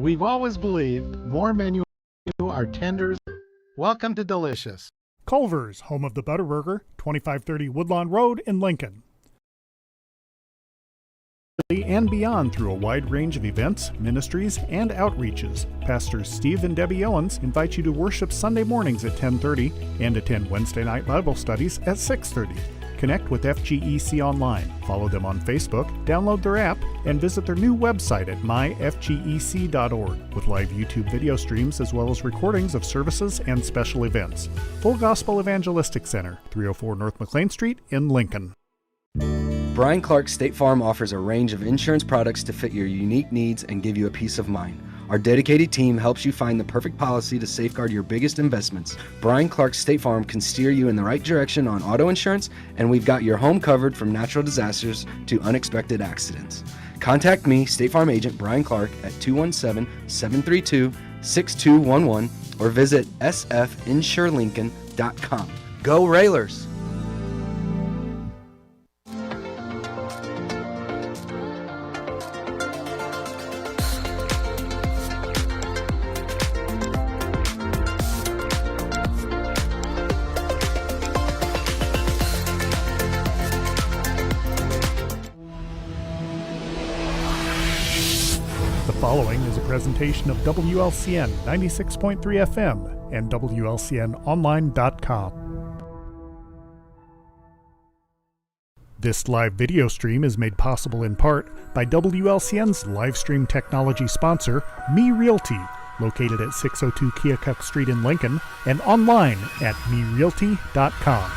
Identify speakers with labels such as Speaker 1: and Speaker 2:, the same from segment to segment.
Speaker 1: we've always believed more menu are tenders. Welcome to Delicious.
Speaker 2: Culver's, home of the Butterburger, 2530 Woodlawn Road in Lincoln. And beyond through a wide range of events, ministries, and outreaches. Pastors Steve and Debbie Owens invite you to worship Sunday mornings at 10:30 and attend Wednesday night Bible studies at 6:30. Connect with FGEC online, follow them on Facebook, download their app, and visit their new website at myfgec.org with live YouTube video streams as well as recordings of services and special events. Full Gospel Evangelistic Center, 304 North McLean Street in Lincoln.
Speaker 3: Brian Clark State Farm offers a range of insurance products to fit your unique needs and give you a peace of mind. Our dedicated team helps you find the perfect policy to safeguard your biggest investments. Brian Clark State Farm can steer you in the right direction on auto insurance, and we've got your home covered from natural disasters to unexpected accidents. Contact me, State Farm agent Brian Clark, at 217-732-6211 or visit sfinsurelincoln.com. Go Railers!
Speaker 2: The following is a presentation of WLCN 96.3 FM and WLCNonline.com. This live video stream is made possible in part by WLCN's live stream technology sponsor, Me Realty, located at 602 Keokuk Street in Lincoln, and online at merealty.com.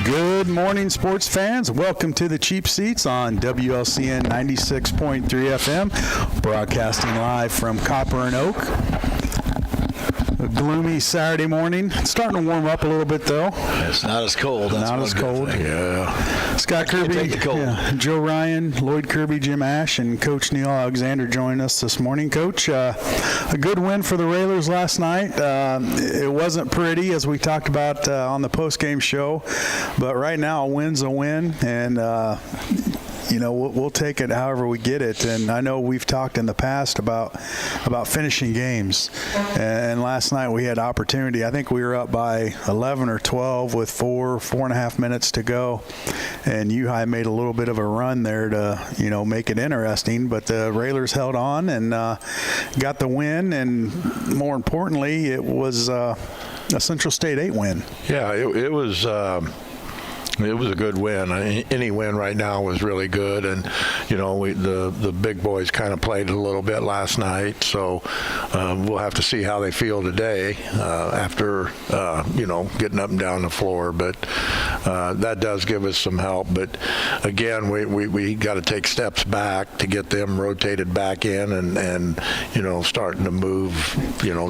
Speaker 4: Good morning, sports fans. Welcome to the Cheap Seats on WLCN 96.3 FM, broadcasting live from Copper and Oak. A gloomy Saturday morning. It's starting to warm up a little bit, though.
Speaker 5: It's not as cold. That's
Speaker 4: not as cold.
Speaker 5: Yeah.
Speaker 4: Scott Kirby,
Speaker 5: Take the cold.
Speaker 4: Joe Ryan, Lloyd Kirby, Jim Ash, and Coach Neil Alexander join us this morning. Coach, a good win for the Railers last night. It wasn't pretty, as we talked about on the post-game show, but right now a win's a win, and we'll take it however we get it. And I know we've talked in the past about finishing games. And last night we had opportunity. I think we were up by 11 or 12 with 4.5 minutes to go. And U-High made a little bit of a run there to, make it interesting. But the Railers held on and got the win. And more importantly, it was a Central State 8 win.
Speaker 5: Yeah, it was. It was a good win. Any win right now was really good, and the big boys kind of played a little bit last night, so we'll have to see how they feel today after getting up and down the floor. But that does give us some help. But again, we got to take steps back to get them rotated back in and starting to move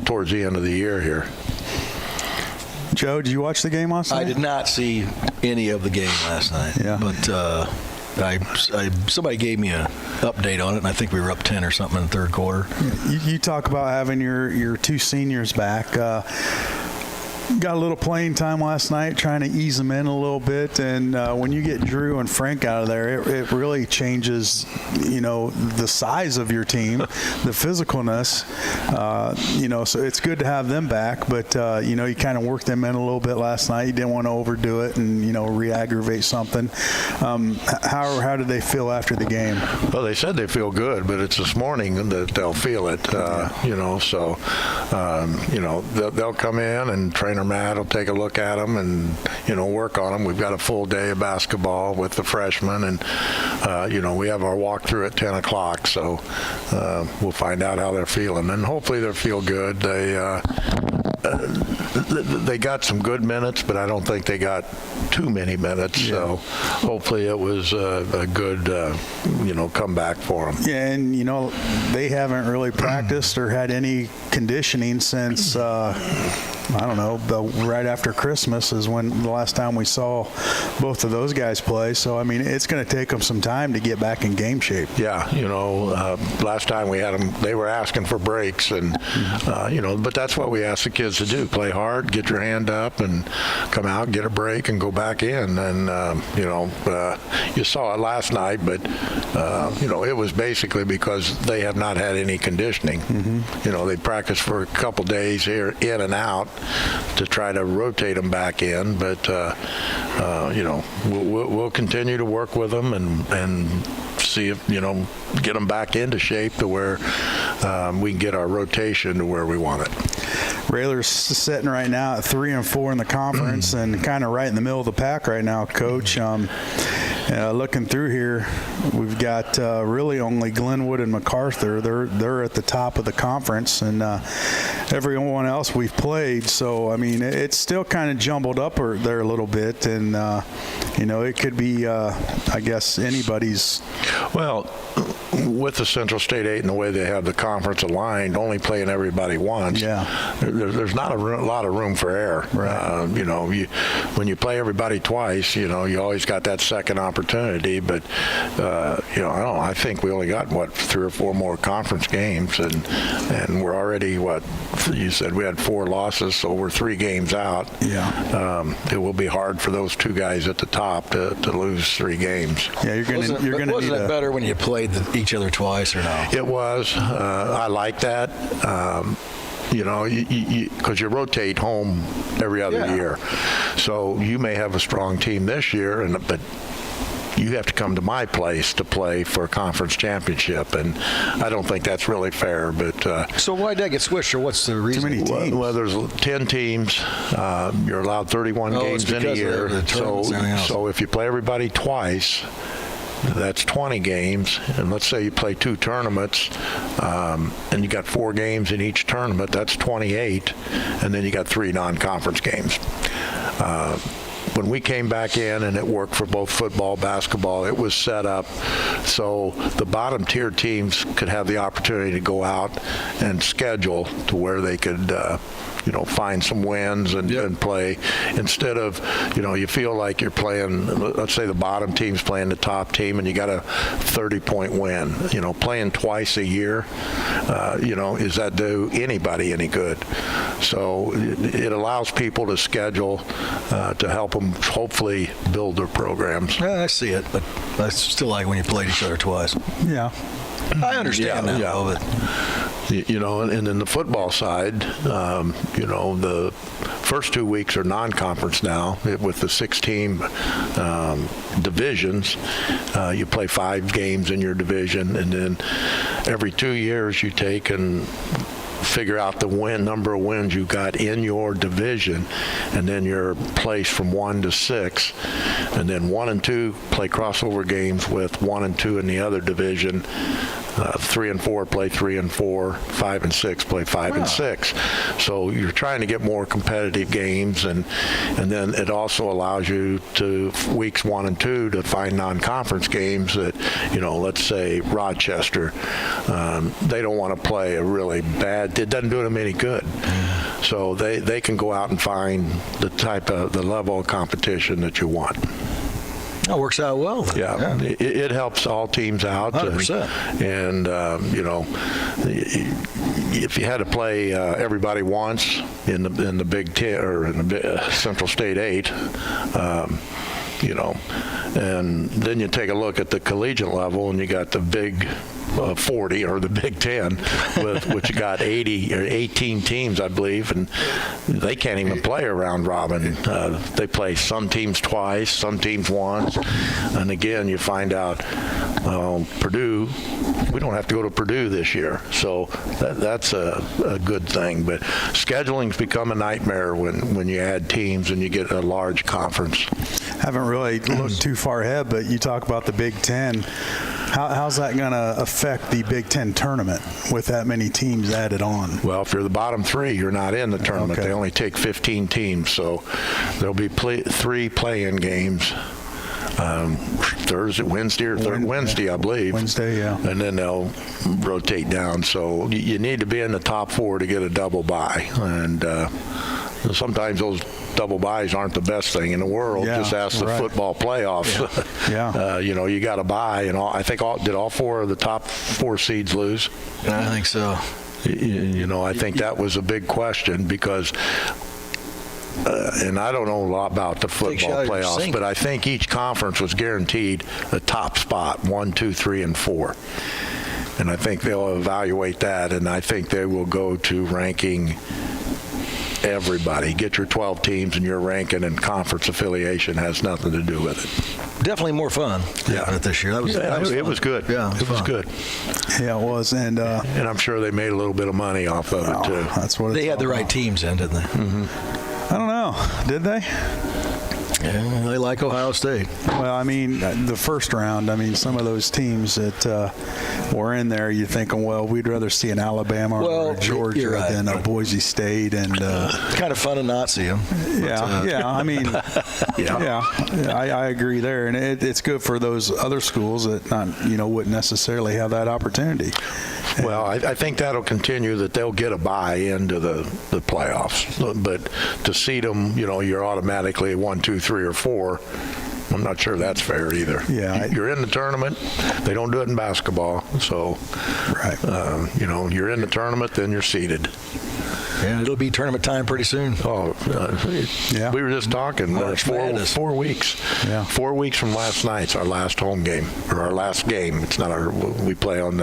Speaker 5: towards the end of the year here.
Speaker 4: Joe, did you watch the game last night?
Speaker 6: I did not see any of the game last night.
Speaker 4: Yeah.
Speaker 6: But somebody gave me an update on it, and I think we were up 10 or something in the third quarter.
Speaker 4: You talk about having your two seniors back. Got a little playing time last night, trying to ease them in a little bit. And when you get Drew and Frank out of there, it really changes, the size of your team, the physicalness. So it's good to have them back. But, you kind of worked them in a little bit last night. You didn't want to overdo it and, re-aggravate something. How did they feel after the game?
Speaker 5: Well, they said they feel good, but it's this morning that they'll feel it, they'll come in and trainer Matt will take a look at them and, work on them. We've got a full day of basketball with the freshmen, and, we have our walkthrough at 10 o'clock, so we'll find out how they're feeling. And hopefully they'll feel good. They got some good minutes, but I don't think they got too many minutes. Yeah. So hopefully it was a good, comeback for them.
Speaker 4: Yeah, and, they haven't really practiced or had any conditioning since I don't know, right after Christmas is when the last time we saw both of those guys play. So, I mean, it's going to take them some time to get back in game shape.
Speaker 5: Yeah, last time we had them, they were asking for breaks, and but that's what we ask the kids to do: play hard, get your hand up, and come out, get a break, and go back in. And you saw it last night, but it was basically because they have not had any conditioning. They practiced for a couple days here, in and out, to try to rotate them back in. But we'll continue to work with them and see if get them back into shape to where we can get our rotation to where we want it.
Speaker 4: Raylor's sitting right now at 3-4 in the conference and kind of right in the middle of the pack right now, Coach. Looking through here, we've got really only Glenwood and MacArthur. They're at the top of the conference, and everyone else we've played. So, I mean, it's still kind of jumbled up there a little bit, and it could be, I guess, anybody's.
Speaker 5: Well, with the Central State 8 and the way they have the conference aligned, only playing everybody once, there's not a lot of room for error.
Speaker 4: Right.
Speaker 5: When you play everybody twice, you always got that second opportunity. But I think we only got 3 or 4 more conference games, and we're already you said we had 4 losses, so we're 3 games out.
Speaker 4: Yeah.
Speaker 5: It will be hard for those 2 guys at the top to lose 3 games.
Speaker 4: Yeah, you're going to
Speaker 6: Wasn't it better when you played each other twice, or no?
Speaker 5: It was. I like that. Because you rotate home every other year. So you may have a strong team this year, but you have to come to my place to play for a conference championship, and I don't think that's really fair. But
Speaker 6: so why did that get switched, or what's the reason?
Speaker 4: Too many teams.
Speaker 5: Well, there's 10 teams. You're allowed 31 games in a year. So if you play everybody twice, that's 20 games, and let's say you play 2 tournaments, and you got 4 games in each tournament, that's 28, and then you got 3 non-conference games. When we came back in, and it worked for both football, basketball, it was set up so the bottom tier teams could have the opportunity to go out and schedule to where they could find some wins and play, instead of, you feel like you're playing, let's say the bottom team's playing the top team and you got a 30-point win. Playing twice a year, is that do anybody any good? So it allows people to schedule to help them hopefully build their programs.
Speaker 6: Yeah, I see it, but I still like when you played each other twice.
Speaker 4: Yeah.
Speaker 6: I understand that, though, but
Speaker 5: and then the football side, the first 2 weeks are non-conference now with the 6-team divisions. You play 5 games in your division, and then every 2 years you take and figure out the number of wins you got in your division, and then your place from 1 to 6, and then 1 and 2 play crossover games with 1 and 2 in the other division. 3 and 4 play 3 and 4, 5 and 6 play 5 and 6. So you're trying to get more competitive games, and then it also allows you to weeks 1 and 2 to find non-conference games that, let's say Rochester, they don't want to play a really bad. It doesn't do them any good. So they can go out and find the level of competition that you want.
Speaker 6: That works out well.
Speaker 5: Yeah. It helps all teams out.
Speaker 6: 100%.
Speaker 5: And if you had to play everybody once in the Big Ten or in the Central State 8, and then you take a look at the collegiate level, and you got the Big 40 or the Big Ten, which you got 80 or 18 teams, I believe, and they can't even play a round robin. They play some teams twice, some teams once, and again, you find out Purdue. We don't have to go to Purdue this year, so that's a good thing. But scheduling's become a nightmare when you add teams and you get a large conference.
Speaker 4: Haven't really looked too far ahead, but you talk about the Big Ten. How's that going to affect the Big Ten tournament with that many teams added on?
Speaker 5: Well, if you're the bottom 3, you're not in the tournament.
Speaker 4: Okay.
Speaker 5: They only take 15 teams, so there'll be 3 play-in games. Wednesday, I believe.
Speaker 4: Wednesday, yeah.
Speaker 5: And then they'll rotate down. So you need to be in the top 4 to get a double bye. And sometimes those double byes aren't the best thing in the world.
Speaker 4: Yeah,
Speaker 5: Just ask the
Speaker 4: right.
Speaker 5: football playoffs.
Speaker 4: Yeah.
Speaker 5: You got to bye, and I think did all 4 of the top 4 seeds lose?
Speaker 6: I think so.
Speaker 5: I think that was a big question because, and I don't know a lot about the football playoffs, but I think each conference was guaranteed a top spot, 1, 2, 3, and 4. And I think they'll evaluate that, and I think they will go to ranking everybody. Get your 12 teams and your ranking, and conference affiliation has nothing to do with it.
Speaker 6: Definitely more fun having it this year. That was
Speaker 5: it was good.
Speaker 6: Yeah,
Speaker 5: it was good.
Speaker 4: Yeah, it was. And
Speaker 5: I'm sure they made a little bit of money off of it, too.
Speaker 4: That's what
Speaker 6: they had the right teams in, didn't they?
Speaker 4: I don't know. Did they?
Speaker 6: Yeah, they like Ohio State.
Speaker 4: Well, I mean, the first round, some of those teams that were in there, you're thinking, well, we'd rather see an Alabama or a Georgia than a Boise State. And
Speaker 6: kind of fun to not see them.
Speaker 4: I agree there. And it's good for those other schools that wouldn't necessarily have that opportunity.
Speaker 5: Well, I think that'll continue, that they'll get a bye into the playoffs. But to seed them, you're automatically 1, 2, 3, or 4. I'm not sure that's fair either.
Speaker 4: Yeah,
Speaker 5: you're in the tournament. They don't do it in basketball. So,
Speaker 4: right.
Speaker 5: You're in the tournament, then you're seeded.
Speaker 6: Yeah, it'll be tournament time pretty soon.
Speaker 5: Oh,
Speaker 4: yeah.
Speaker 5: We were just talking.
Speaker 6: March Madness.
Speaker 5: 4 weeks.
Speaker 4: Yeah.
Speaker 5: 4 weeks from last night's our last home game, or our last game. It's not we play on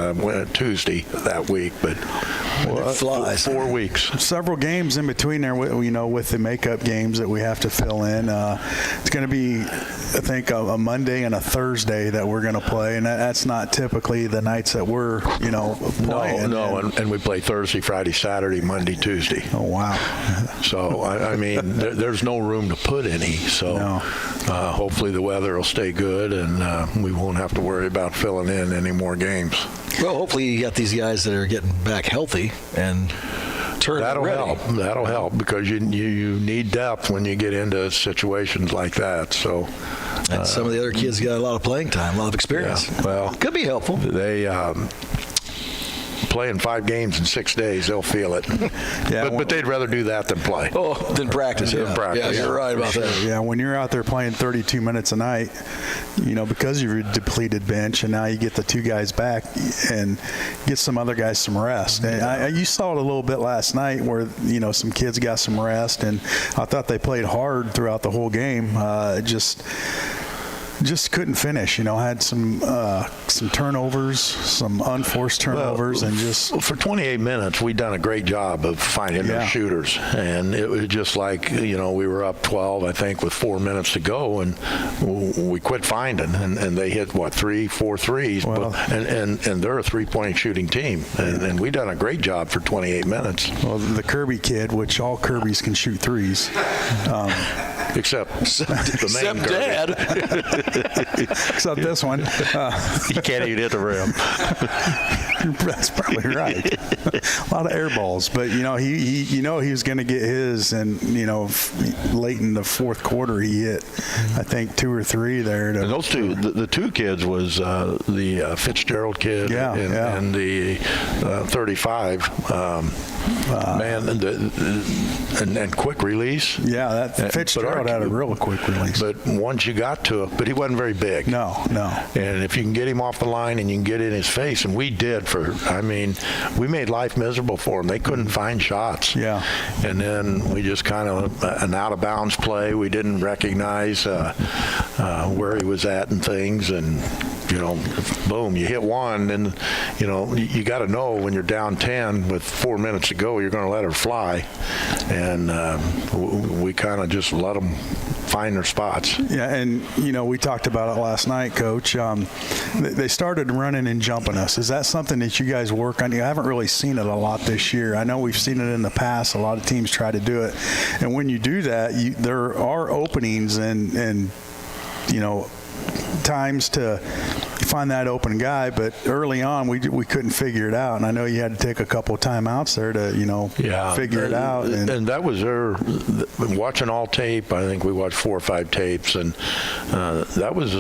Speaker 5: Tuesday that week, but
Speaker 6: it flies.
Speaker 5: 4 weeks.
Speaker 4: Several games in between there, with the makeup games that we have to fill in. It's going to be, I think, a Monday and a Thursday that we're going to play, and that's not typically the nights that we're, playing.
Speaker 5: No, and we play Thursday, Friday, Saturday, Monday, Tuesday.
Speaker 4: Oh, wow.
Speaker 5: So, there's no room to put any. So, hopefully the weather will stay good, and we won't have to worry about filling in any more games.
Speaker 6: Well, hopefully you got these guys that are getting back healthy and
Speaker 5: That'll help because you need depth when you get into situations like that. So,
Speaker 6: and some of the other kids got a lot of playing time, a lot of experience.
Speaker 5: Yeah, well,
Speaker 6: could be helpful.
Speaker 5: They playing 5 games in 6 days, they'll feel it. Yeah, but they'd rather do that than play.
Speaker 6: Oh, than practice.
Speaker 5: Than practice.
Speaker 6: Yeah, you're right about that.
Speaker 4: Yeah, when you're out there playing 32 minutes a night, because of your depleted bench, and now you get the 2 guys back and get some other guys some rest. And you saw it a little bit last night where, some kids got some rest, and I thought they played hard throughout the whole game. Just couldn't finish. Had some turnovers, some unforced turnovers, and just
Speaker 5: for 28 minutes, we done a great job of finding their shooters, and it was just like we were up 12, I think, with 4 minutes to go, and we quit finding, and they hit 4 threes,
Speaker 4: well,
Speaker 5: and they're a 3-point shooting team, and we done a great job for 28 minutes.
Speaker 4: Well, the Kirby kid, which all Kirbys can shoot threes.
Speaker 5: Except the main
Speaker 6: Dad.
Speaker 4: Except this one.
Speaker 5: He can't even hit the rim.
Speaker 4: That's probably right. A lot of air balls. But, he was going to get his, and, late in the fourth quarter, he hit, I think, 2 or 3 there.
Speaker 5: And those two, the 2 kids was the Fitzgerald kid and the 35. And quick release.
Speaker 4: Yeah, that Fitzgerald had a real quick release.
Speaker 5: But once you got to it, but he wasn't very big.
Speaker 4: No.
Speaker 5: And if you can get him off the line and you can get in his face, and we did we made life miserable for him. They couldn't find shots.
Speaker 4: Yeah.
Speaker 5: And then we just kind of, an out of bounds play, we didn't recognize where he was at and things, and boom, you hit one, and you got to know when you're down 10 with 4 minutes to go, you're going to let her fly, and we kind of just let them find their spots.
Speaker 4: Yeah, and we talked about it last night, Coach. They started running and jumping us. Is that something that you guys work on? I haven't really seen it a lot this year. I know we've seen it in the past. A lot of teams try to do it, and when you do that, there are openings and times to find that open guy, but early on we couldn't figure it out, and I know you had to take a couple of timeouts there to figure it out.
Speaker 5: And that was watching all tape. I think we watched 4 or 5 tapes, and that was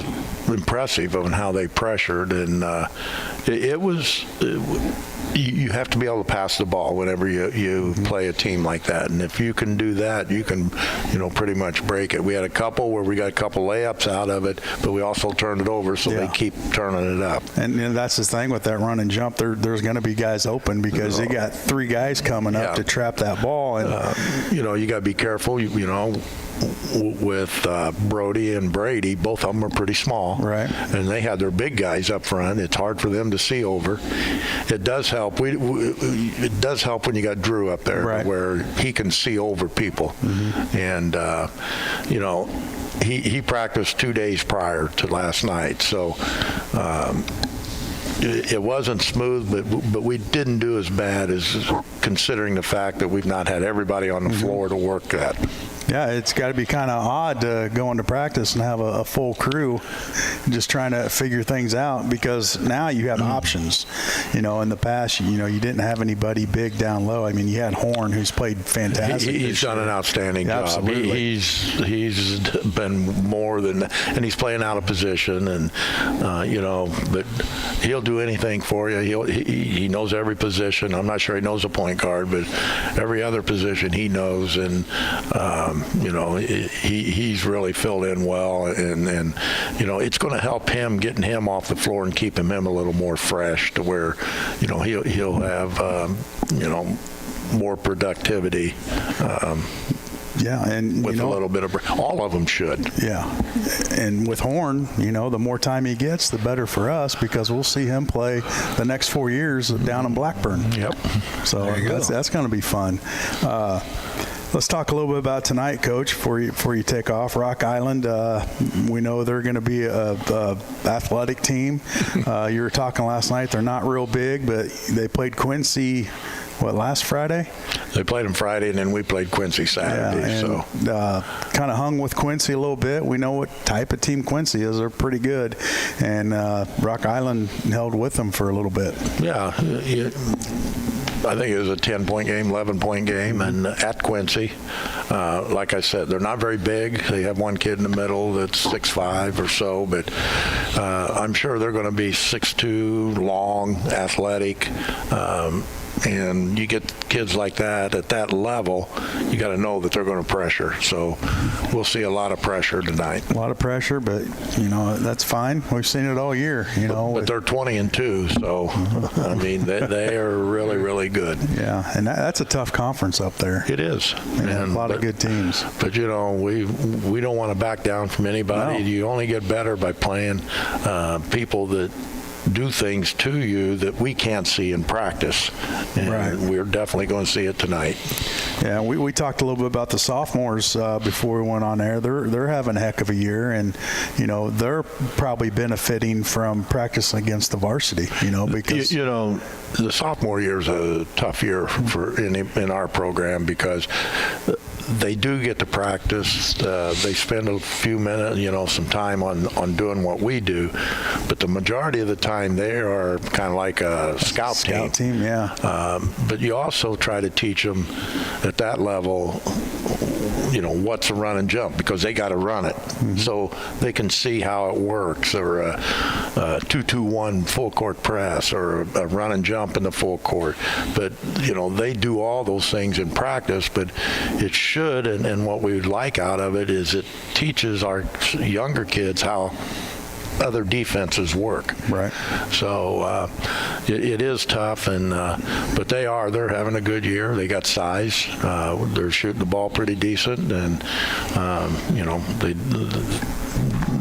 Speaker 5: impressive on how they pressured, and you have to be able to pass the ball whenever you play a team like that, and if you can do that, you can pretty much break it. We had a couple where we got a couple layups out of it, but we also turned it over, so they keep turning it up.
Speaker 4: And that's the thing with that run and jump. There's going to be guys open because they got 3 guys coming up to trap that ball, and
Speaker 5: you got to be careful. With Brody and Brady, both of them are pretty small,
Speaker 4: right?
Speaker 5: And they had their big guys up front. It's hard for them to see over. It does help. It does help when you got Drew up there,
Speaker 4: right,
Speaker 5: where he can see over people. And he practiced 2 days prior to last night, so. It wasn't smooth, but we didn't do as bad as considering the fact that we've not had everybody on the floor to work that.
Speaker 4: Yeah, it's got to be kind of odd to go into practice and have a full crew just trying to figure things out, because now you have options. In the past, you didn't have anybody big down low. I mean, you had Horn, who's played fantastic.
Speaker 5: He's done an outstanding job.
Speaker 4: Absolutely.
Speaker 5: He's been more than, and he's playing out of position, and but he'll do anything for you. He knows every position. I'm not sure he knows a point guard, but every other position he knows, and he's really filled in well, and it's going to help him, getting him off the floor and keeping him a little more fresh to where he'll have more productivity.
Speaker 4: And
Speaker 5: with a little bit of, all of them should.
Speaker 4: Yeah, and with Horn, the more time he gets, the better for us, because we'll see him play the next 4 years down in Blackburn.
Speaker 5: Yep.
Speaker 4: So that's going to be fun. Let's talk a little bit about tonight, Coach, before you take off. Rock Island, we know they're going to be a athletic team. You were talking last night, they're not real big, but they played Quincy, last Friday?
Speaker 5: They played them Friday, and then we played Quincy Saturday.
Speaker 4: Kind of hung with Quincy a little bit. We know what type of team Quincy is. They're pretty good. And Rock Island held with them for a little bit.
Speaker 5: Yeah. I think it was a 10-point game, 11-point game, and at Quincy, like I said, they're not very big. They have one kid in the middle that's 6'5" or so, but I'm sure they're going to be 6'2", long, athletic. And you get kids like that at that level, you got to know that they're going to pressure. So we'll see a lot of pressure tonight.
Speaker 4: A lot of pressure, but that's fine. We've seen it all year.
Speaker 5: But they're 20-2, so I mean they are really, really good.
Speaker 4: Yeah, and that's a tough conference up there.
Speaker 5: It is,
Speaker 4: and a lot of good teams.
Speaker 5: But we don't want to back down from anybody. No. You only get better by playing people that do things to you that we can't see in practice, and we're definitely going to see it tonight.
Speaker 4: Yeah, we talked a little bit about the sophomores before we went on air. They're having a heck of a year, and they're probably benefiting from practicing against the varsity. Because
Speaker 5: the sophomore year is a tough year in our program, because they do get to practice. They spend a few minutes, some time on doing what we do, but the majority of the time they are kind of like a scout team.
Speaker 4: Yeah.
Speaker 5: But you also try to teach them at that level, what's a run and jump, because they got to run it, so they can see how it works, or a 2-2-1 full court press, or a run and jump in the full court. But they do all those things in practice, but it should, and what we would like out of it is it teaches our younger kids how other defenses work.
Speaker 4: Right.
Speaker 5: So it is tough, and but they're having a good year. They got size. They're shooting the ball pretty decent, and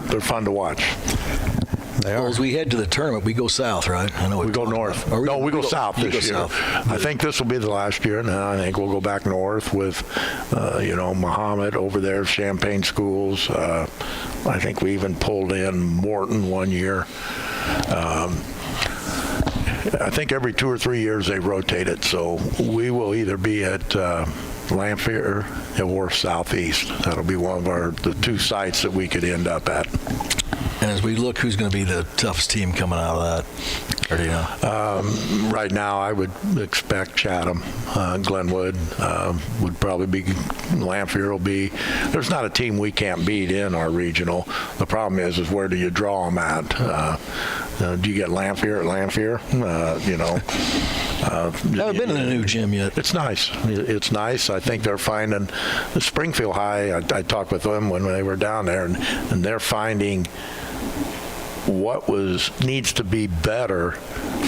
Speaker 5: they're fun to watch.
Speaker 6: Well, as we head to the tournament, we go south, right? I know
Speaker 5: we go north. We go south this year. South. I think this will be the last year, and I think we'll go back north with, Muhammad over there, Champaign Schools. I think we even pulled in Morton one year. I think every 2 or 3 years they rotate it, so we will either be at Lamphere or Southeast. That'll be one of the 2 sites that we could end up at.
Speaker 6: And as we look, who's going to be the toughest team coming out of that? Or do you know?
Speaker 5: Right now, I would expect Chatham, Glenwood would probably be, Lanphier will be. There's not a team we can't beat in our regional. The problem is where do you draw them at? Do you get Lanphier at Lanphier?
Speaker 6: Haven't been in a new gym yet.
Speaker 5: It's nice. It's nice. I think they're finding the Springfield High. I talked with them when they were down there, and they're finding what needs to be better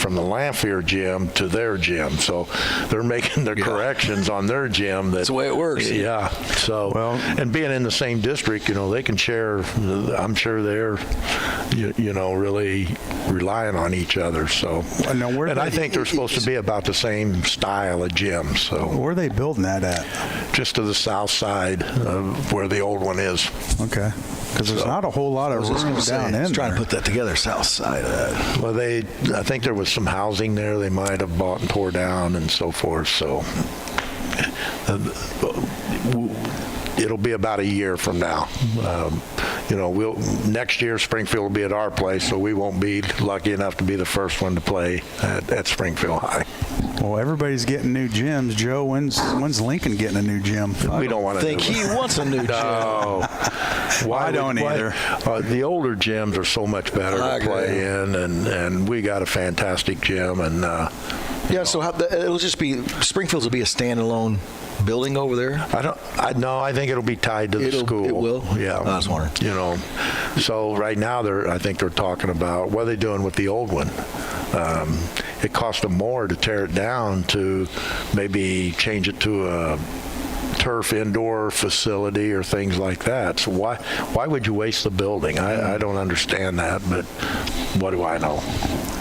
Speaker 5: from the Lanphier gym to their gym. So they're making their corrections on their gym.
Speaker 6: That's the way it works.
Speaker 5: Yeah. So, and being in the same district, they can share. I'm sure they're, really relying on each other. So, and I think they're supposed to be about the same style of gym. So,
Speaker 4: where are they building that at?
Speaker 5: Just to the south side of where the old one is.
Speaker 4: Okay. Because there's not a whole lot of room down in there.
Speaker 6: Trying to put that together, south side of that.
Speaker 5: Well, I think there was some housing there they might have bought and tore down and so forth. So it'll be about a year from now. Next year Springfield will be at our place, so we won't be lucky enough to be the first one to play at Springfield High.
Speaker 4: Well, everybody's getting new gyms. Joe, when's Lincoln getting a new gym?
Speaker 5: We don't want to
Speaker 6: think he wants a new gym.
Speaker 5: No.
Speaker 4: I don't either.
Speaker 5: The older gyms are so much better to play in, and we got a fantastic gym. And
Speaker 6: so it'll just be Springfield's will be a standalone building over there.
Speaker 5: I think it'll be tied to the school.
Speaker 6: It will.
Speaker 5: Yeah,
Speaker 6: I was wondering.
Speaker 5: So right now I think they're talking about what are they doing with the old one. It cost them more to tear it down to maybe change it to a turf indoor facility or things like that. So why would you waste the building? I don't understand that, but what do I know?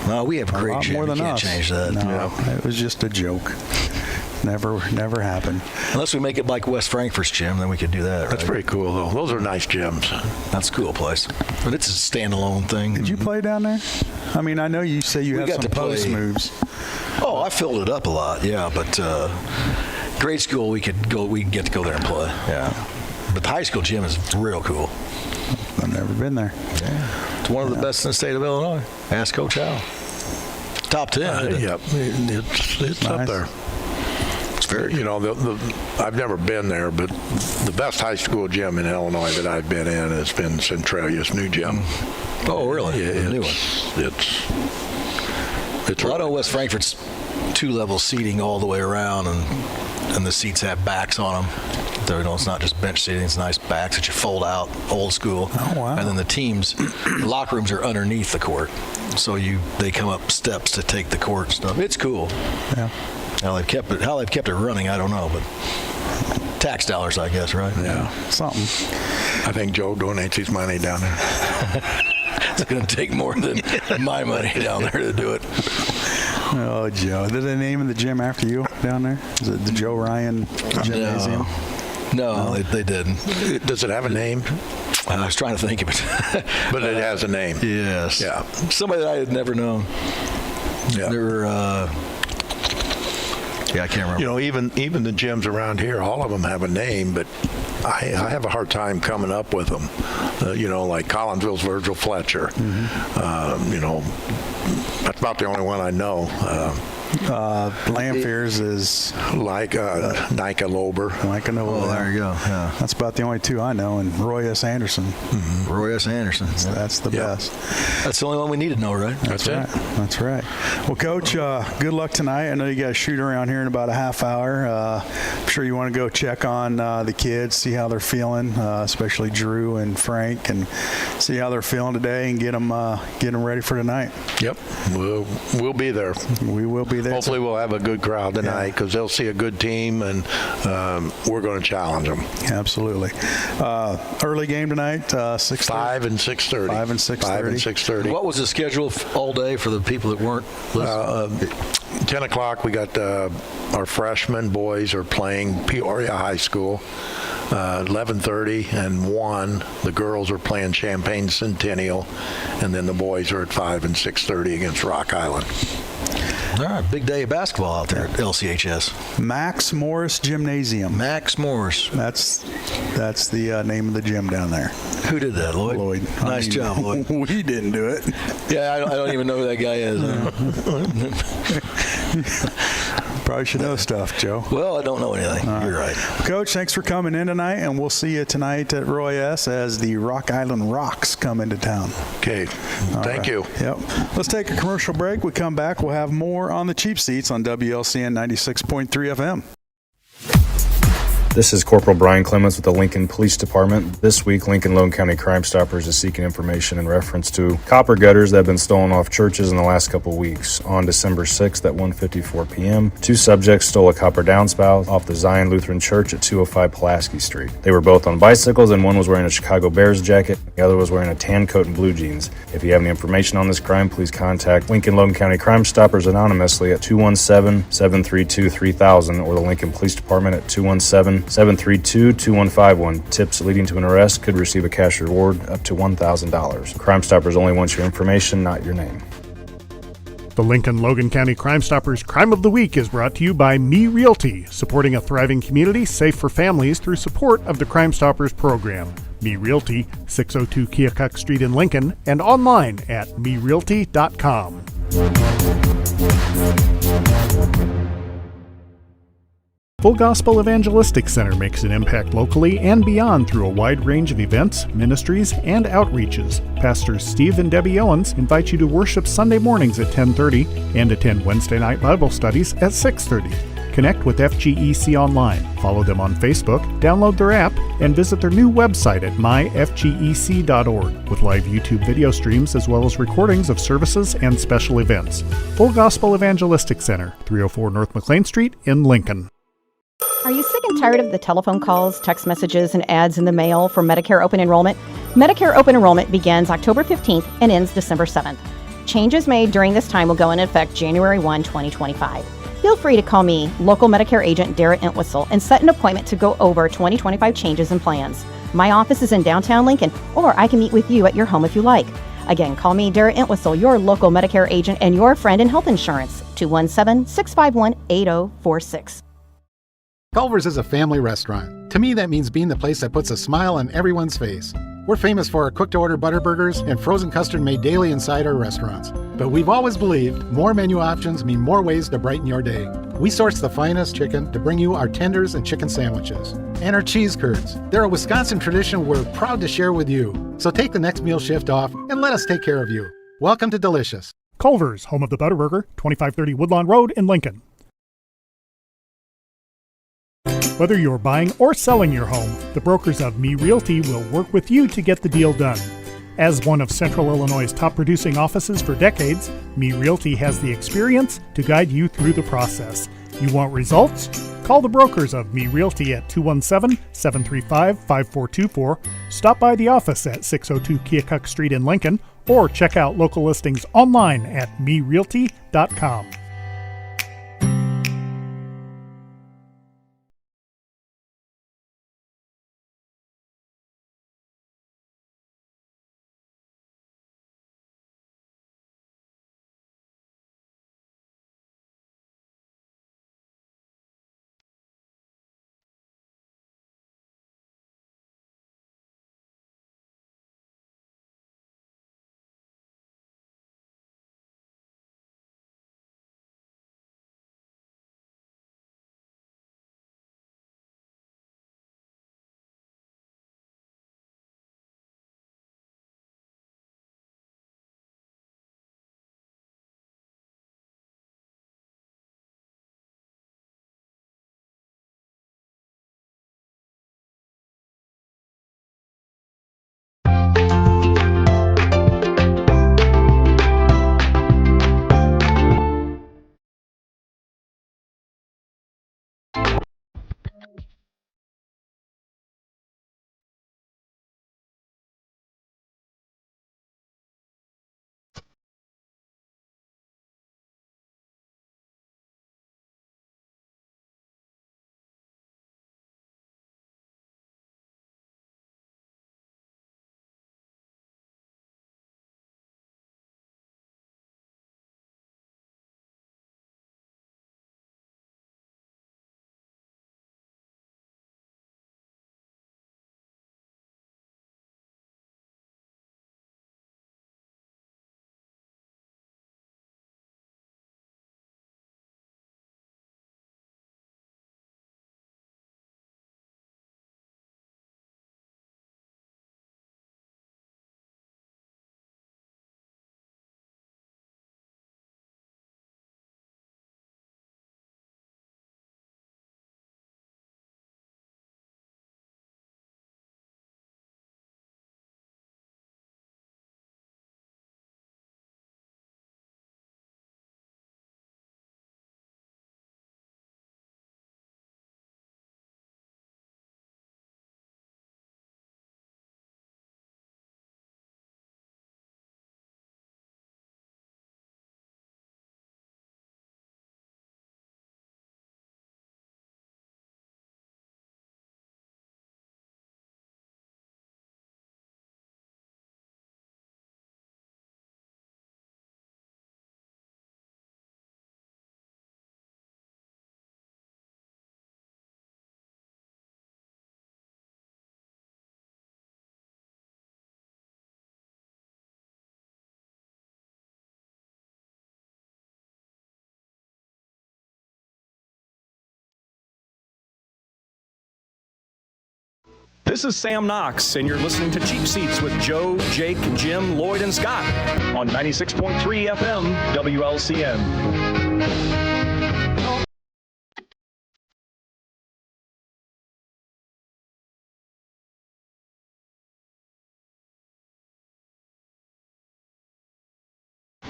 Speaker 6: No, we have a great gym.
Speaker 4: More than
Speaker 6: you can't
Speaker 4: us.
Speaker 6: change that.
Speaker 4: No, it was just a joke. Never happened.
Speaker 6: Unless we make it like West Frankfurt's gym, then we could do that.
Speaker 5: That's pretty cool, though. Those are nice gyms.
Speaker 6: That's a cool place. But it's a standalone thing.
Speaker 4: Did you play down there? I mean, I know you say you have some post moves.
Speaker 6: Oh, I filled it up a lot, yeah. But grade school, we get to go there and play. Yeah. But the high school gym is real cool.
Speaker 4: I've never been there.
Speaker 6: Yeah. It's one of the best in the state of Illinois. Ask Coach Howell. Top 10.
Speaker 5: Yep. It's up there. I've never been there, but the best high school gym in Illinois that I've been in has been Centralia's new gym.
Speaker 6: Oh, really?
Speaker 5: Yeah,
Speaker 6: the new one.
Speaker 5: It's.
Speaker 6: I know West Frankfurt's 2-level seating all the way around, and the seats have backs on them. It's not just bench seating; it's nice backs that you fold out, old school.
Speaker 4: Oh, wow.
Speaker 6: And then the locker rooms are underneath the court, so they come up steps to take the court and stuff. It's cool.
Speaker 4: Yeah.
Speaker 6: How they've kept it running, I don't know, but tax dollars, I guess, right?
Speaker 5: Yeah,
Speaker 4: something.
Speaker 5: I think Joe donates his money down there.
Speaker 6: It's going to take more than my money down there to do it.
Speaker 4: Oh, Joe. Did they name the gym after you down there? Is it the Joe Ryan Gymnasium?
Speaker 6: No, they didn't.
Speaker 5: Does it have a name?
Speaker 6: I was trying to think of it.
Speaker 5: But it has a name.
Speaker 6: Yes.
Speaker 5: Yeah.
Speaker 6: Somebody that I had never known.
Speaker 5: Yeah.
Speaker 6: They were... I can't remember.
Speaker 5: Even the gyms around here, all of them have a name, but I have a hard time coming up with them. Like Collinsville's Virgil Fletcher. Mm-hmm. That's about the only one I know.
Speaker 4: Lanphier's is
Speaker 5: like Nika Lober.
Speaker 4: Nika Lober.
Speaker 6: Oh, there you go. Yeah.
Speaker 4: That's about the only two I know, and Roy S. Anderson.
Speaker 6: Mm-hmm. Roy S. Anderson.
Speaker 4: That's the best.
Speaker 6: That's the only one we need to know, right?
Speaker 4: That's right. That's right. Well, Coach, good luck tonight. I know you got to shoot around here in about a half hour. I'm sure you want to go check on the kids, see how they're feeling, especially Drew and Frank, and see how they're feeling today, and get them ready for tonight.
Speaker 5: Yep, we'll be there.
Speaker 4: We will be there.
Speaker 5: Hopefully we'll have a good crowd tonight because they'll see a good team, and we're going to challenge them.
Speaker 4: Absolutely. Early game tonight, 6:30.
Speaker 5: 5 and 6:30.
Speaker 4: 5 and 6:30.
Speaker 5: 5 and 6:30.
Speaker 6: What was the schedule all day for the people that weren't listening?
Speaker 5: 10 o'clock, we got our freshman boys are playing Peoria High School. 11:30 and 1, the girls are playing Champaign Centennial, and then the boys are at 5 and 6:30 against Rock Island.
Speaker 6: All right, big day of basketball out there at LCHS.
Speaker 4: Max Morris Gymnasium.
Speaker 6: Max Morris.
Speaker 4: That's the name of the gym down there.
Speaker 6: Who did that, Lloyd?
Speaker 4: Lloyd.
Speaker 6: Nice job, Lloyd.
Speaker 4: We didn't do it.
Speaker 6: Yeah, I don't even know who that guy is.
Speaker 4: Probably should know stuff, Joe.
Speaker 6: Well, I don't know anything. You're right.
Speaker 4: Coach, thanks for coming in tonight, and we'll see you tonight at Roy S. as the Rock Island Rocks come into town.
Speaker 5: Okay. Thank you.
Speaker 4: Yep. Let's take a commercial break. We come back, we'll have more on the cheap seats on WLCN 96.3 FM.
Speaker 7: This is Corporal Brian Clements with the Lincoln Police Department. This week, Lincoln Logan County Crime Stoppers is seeking information in reference to copper gutters that have been stolen off churches in the last couple weeks. On December 6th at 1:54 p.m., 2 subjects stole a copper downspout off the Zion Lutheran Church at 205 Pulaski Street. They were both on bicycles, and one was wearing a Chicago Bears jacket, and the other was wearing a tan coat and blue jeans. If you have any information on this crime, please contact Lincoln Logan County Crime Stoppers anonymously at 217-732-3000 or the Lincoln Police Department at 217-732-2151. Tips leading to an arrest could receive a cash reward up to $1,000. Crime Stoppers only wants your information, not your name.
Speaker 2: The Lincoln Logan County Crime Stoppers Crime of the Week is brought to you by Me Realty, supporting a thriving community safe for families through support of the Crime Stoppers program. Me Realty, 602 Keokuk Street in Lincoln, and online at merealty.com. Full Gospel Evangelistic Center makes an impact locally and beyond through a wide range of events, ministries, and outreaches. Pastors Steve and Debbie Owens invite you to worship Sunday mornings at 10:30 and attend Wednesday night Bible studies at 6:30. Connect with FGEC online, follow them on Facebook, download their app, and visit their new website at myfgec.org with live YouTube video streams as well as recordings of services and special events. Full Gospel Evangelistic Center, 304 North McLean Street in Lincoln.
Speaker 8: Are you sick and tired of the telephone calls, text messages, and ads in the mail for Medicare Open Enrollment? Medicare Open Enrollment begins October 15th and ends December 7th. Changes made during this time will go into effect January 1, 2025. Feel free to call me, local Medicare agent Darrett Entwistle, and set an appointment to go over 2025 changes and plans. My office is in downtown Lincoln, or I can meet with you at your home if you like. Again, call me, Darrett Entwistle, your local Medicare agent and your friend in health insurance, 217-651-8046.
Speaker 1: Culver's is a family restaurant. To me, that means being the place that puts a smile on everyone's face. We're famous for our cooked-to-order butter burgers and frozen custard made daily inside our restaurants. But we've always believed more menu options mean more ways to brighten your day. We source the finest chicken to bring you our tenders and chicken sandwiches. And our cheese curds. They're a Wisconsin tradition we're proud to share with you. So take the next meal shift off and let us take care of you. Welcome to Delicious.
Speaker 2: Culver's, home of the Butterburger, 2530 Woodlawn Road in Lincoln. Whether you're buying or selling your home, the brokers of Me Realty will work with you to get the deal done. As one of Central Illinois' top producing offices for decades, Me Realty has the experience to guide you through the process. You want results? Call the brokers of Me Realty at 217-735-5424, stop by the office at 602 Keokuk Street in Lincoln, or check out local listings online at merealty.com.
Speaker 9: This is Sam Knox, and you're listening to Cheap Seats with Joe, Jake, Jim, Lloyd, and Scott on 96.3 FM WLCN.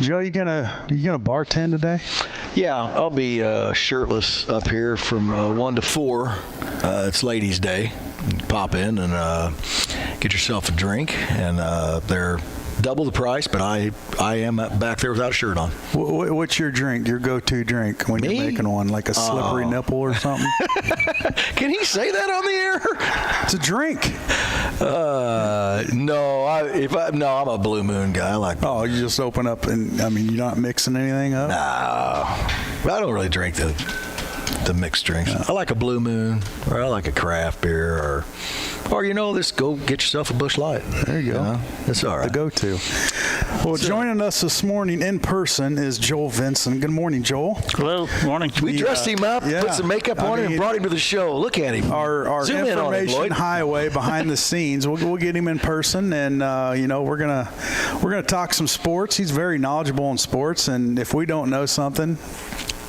Speaker 4: Joe, you gonna bartend today?
Speaker 6: Yeah, I'll be shirtless up here from 1 to 4. It's Ladies' Day. Pop in and get yourself a drink, and they're double the price, but I am back there without a shirt on.
Speaker 4: What's your drink? Your go-to drink when you're making one, like a slippery nipple or something?
Speaker 6: Can he say that on the air?
Speaker 4: It's a drink.
Speaker 6: No, I'm a Blue Moon guy. I like.
Speaker 4: Oh, you just open up and you're not mixing anything up?
Speaker 6: No, I don't really drink the mixed drinks. I like a Blue Moon, or I like a craft beer, or just go get yourself a Busch Light.
Speaker 4: There you go.
Speaker 6: It's all right.
Speaker 4: The go-to. Well, joining us this morning in person is Joel Vinson. Good morning, Joel.
Speaker 10: Hello. Morning.
Speaker 6: We dressed him up, put some makeup on him, and brought him to the show. Look at him.
Speaker 4: Our
Speaker 6: Zoom in on him,
Speaker 4: information
Speaker 6: Lloyd.
Speaker 4: highway behind the scenes. We'll get him in person, and we're gonna talk some sports. He's very knowledgeable in sports, and if we don't know something,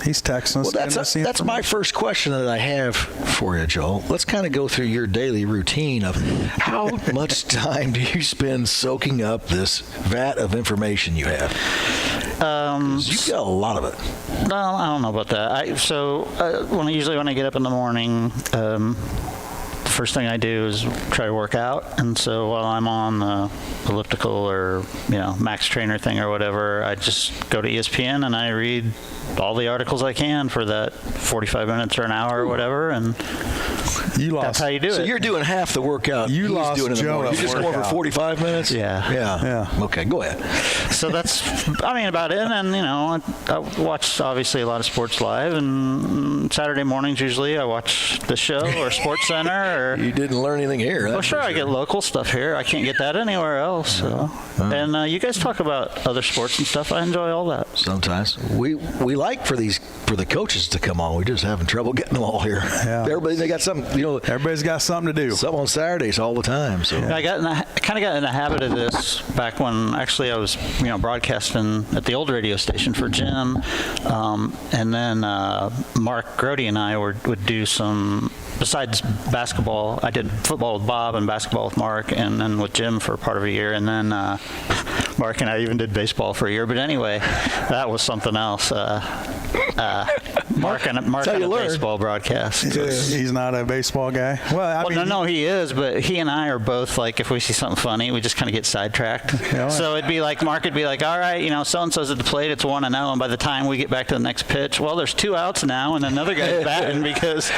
Speaker 4: he's texting us.
Speaker 6: Well, that's my first question that I have for you, Joel. Let's kind of go through your daily routine of how much time do you spend soaking up this vat of information you have? You've got a lot of it.
Speaker 10: No, I don't know about that. When I get up in the morning, the first thing I do is try to work out. And so while I'm on the elliptical or Max Trainer thing or whatever, I just go to ESPN and I read all the articles I can for that 45 minutes or an hour or whatever, and that's how you do it.
Speaker 6: So you're doing half the workout
Speaker 4: you
Speaker 6: he's
Speaker 4: lost
Speaker 6: doing in the
Speaker 4: Joe
Speaker 6: morning. You're just going for 45 minutes?
Speaker 10: Yeah.
Speaker 6: Okay, go ahead.
Speaker 10: So that's, about it. And, I watch, obviously, a lot of sports live. And Saturday mornings, usually, I watch the show or Sports Center.
Speaker 6: You didn't learn anything here.
Speaker 10: Well, sure, I get local stuff here. I can't get that anywhere else. So. And you guys talk about other sports and stuff. I enjoy all that.
Speaker 6: Sometimes. We like for the coaches to come on. We're just having trouble getting them all here.
Speaker 4: Yeah.
Speaker 6: They got something,
Speaker 4: Everybody's got something to do.
Speaker 6: Something on Saturdays all the time. So
Speaker 10: I kind of got in the habit of this back when actually I was, broadcasting at the old radio station for Jim, and then Mark Grody and I would do some. Besides basketball, I did football with Bob and basketball with Mark, and then with Jim for part of a year, and then Mark and I even did baseball for a year. But anyway, that was something else. Mark on a baseball broadcast.
Speaker 4: He's not a baseball guy.
Speaker 10: No, he is. But he and I are both like, if we see something funny, we just kind of get sidetracked. So it'd be like Mark would be like, all right, so and so's at the plate, it's 1-0, and by the time we get back to the next pitch, well, there's 2 outs now, and another guy's batting because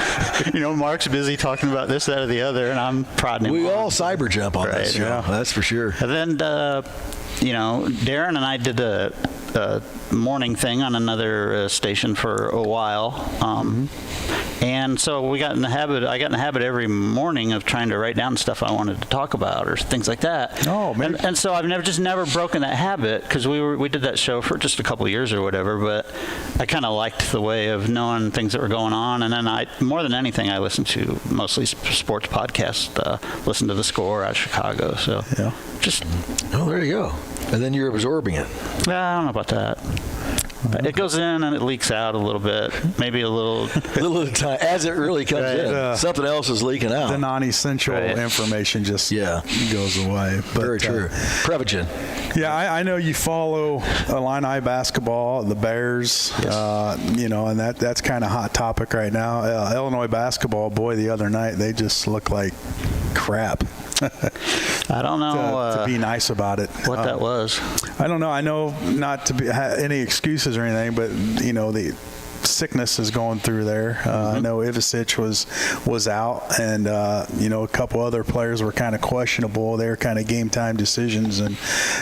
Speaker 10: Mark's busy talking about this, that, or the other, and I'm prodding him.
Speaker 6: We all cyber jump on this. Yeah, that's for sure.
Speaker 10: And then, Darren and I did a morning thing on another station for a while. And so I got in the habit every morning of trying to write down stuff I wanted to talk about or things like that.
Speaker 4: Oh, man.
Speaker 10: And so I've never broken that habit because we did that show for just a couple of years or whatever, but I kind of liked the way of knowing things that were going on. And then more than anything, I listened to mostly sports podcasts, listen to The Score out of Chicago. So
Speaker 6: there you go. And then you're absorbing it.
Speaker 10: I don't know about that. It goes in and it leaks out a little bit, maybe a little
Speaker 6: time as it really comes in. Something else is leaking out.
Speaker 4: The non-essential information just goes away. But,
Speaker 6: very true. Prevagen.
Speaker 4: Yeah, I know you follow Illini basketball, the Bears, and that's kind of hot topic right now. Illinois basketball, boy, the other night they just look like crap.
Speaker 10: I don't know.
Speaker 4: To be nice about it.
Speaker 10: What that was.
Speaker 4: I don't know. I know not to be any excuses or anything, but the sickness is going through there. I know Ivicic was out, and a couple other players were kind of questionable. They were kind of game time decisions, and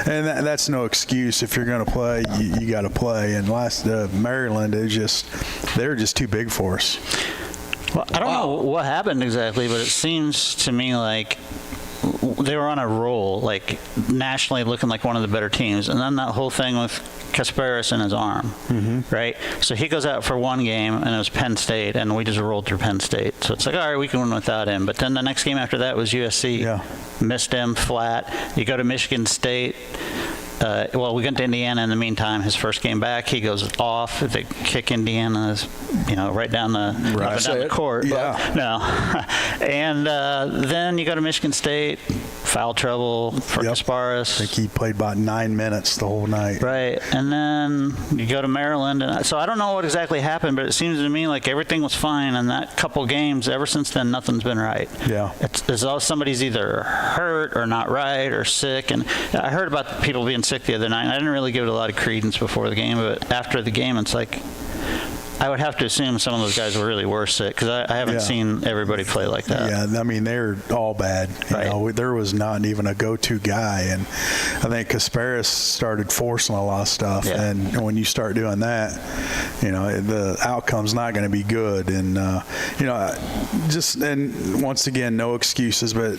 Speaker 4: that's no excuse. If you're going to play, you got to play. And Maryland, they're just too big for us.
Speaker 10: Well, I don't know what happened exactly, but it seems to me like they were on a roll, like nationally looking like one of the better teams. And then that whole thing with Kasparis in his arm, right? So he goes out for one game, and it was Penn State, and we just rolled through Penn State. So it's like, all right, we can win without him. But then the next game after that was USC.
Speaker 4: Yeah.
Speaker 10: Missed him flat. You go to Michigan State. Well, we got to Indiana in the meantime. His first game back, he goes off. They kick Indiana, right down the up and down the court.
Speaker 4: Yeah.
Speaker 10: No. And then you go to Michigan State, foul trouble for Kasparis.
Speaker 4: I think he played about 9 minutes the whole night.
Speaker 10: Right. And then you go to Maryland. And so I don't know what exactly happened, but it seems to me like everything was fine. And that couple games, ever since then, nothing's been right.
Speaker 4: Yeah.
Speaker 10: It's as though somebody's either hurt or not right or sick. And I heard about people being sick the other night. I didn't really give it a lot of credence before the game, but after the game, it's like I would have to assume some of those guys were really sick because I haven't seen everybody play like that.
Speaker 4: Yeah, I mean, they're all bad. There was not even a go-to guy, and I think Kasparis started forcing a lot of stuff, and when you start doing that, the outcome's not going to be good. And, and once again, no excuses, but